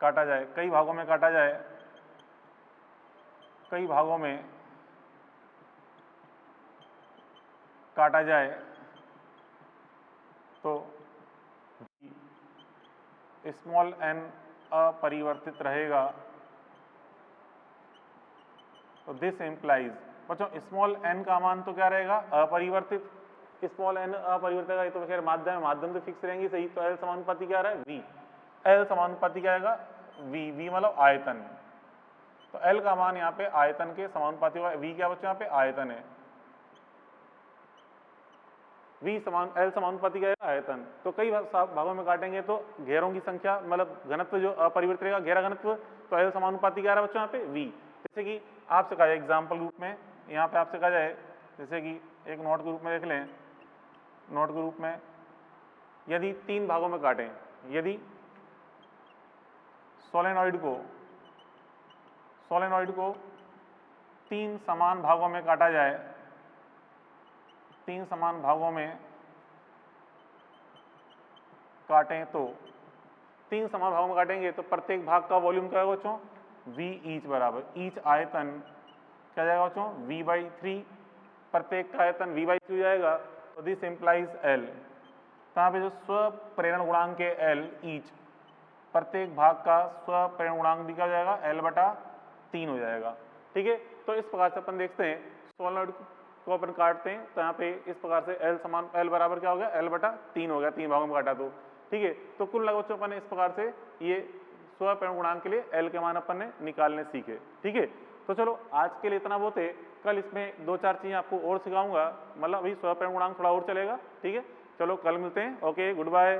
काटा जाए, कई भागों में काटा जाए, कई भागों में काटा जाए तो स्मॉल n अपरिवर्तित रहेगा। तो दिस इम्प्लाइज, बच्चों स्मॉल n का मान तो क्या रहेगा, अपरिवर्तित। स्मॉल n अपरिवर्तित रहेगा, ये तो खैर माध्यम तो फिक्स रहेंगी सही। तो L समानुपाती क्या रहा है, V। L समानुपाती क्या आएगा, V मतलब आयतन। तो L का मान यहाँ पे आयतन के समानुपाती होगा। V क्या बच्चों यहाँ पे आयतन है, L समानुपाती क्या है, आयतन। तो कई भागों में काटेंगे तो घेरों की संख्या मतलब घनत्व जो अपरिवर्तित रहेगा, घेरा घनत्व, तो L समानुपाती क्या रहा है बच्चों यहाँ पे, V। जैसे कि आपसे कहा जाए एग्जाम्पल रूप में, यहाँ पे आपसे कहा जाए जैसे कि एक नोट के रूप में देख लें, नोट के रूप में यदि 3 भागों में काटें, यदि सोलेनॉइड को 3 समान भागों में काटा जाए, 3 समान भागों में काटें तो 3 समान भागों में काटेंगे तो प्रत्येक भाग का वॉल्यूम क्या होगा बच्चों, V ईच बराबर, ईच आयतन क्या जाएगा बच्चों, V/3, प्रत्येक का आयतन V/3 हो जाएगा। तो दिस इम्प्लाइज L। तो यहाँ पे जो स्वप्रेरण गुणांक है L ईच, प्रत्येक भाग का स्वप्रेरण गुणांक भी क्या हो जाएगा, L/3 हो जाएगा। ठीक है, तो इस प्रकार से अपन देखते हैं सोलेनॉइड को अपन काटते हैं तो यहाँ पे इस प्रकार से L बराबर क्या हो गया, L/3 हो गया, 3 भागों में काटा तो। ठीक है, तो कुल लग बच्चों अपन ने इस प्रकार से ये स्वप्रेरण गुणांक के लिए L के मान अपन ने निकालने सीखे। ठीक है, तो चलो आज के लिए इतना बहुत है। कल इसमें 2-4 चीजें आपको और सिखाऊंगा, मतलब अभी स्वप्रेरण गुणांक थोड़ा और चलेगा। ठीक है, चलो कल मिलते हैं। Okay, good bye.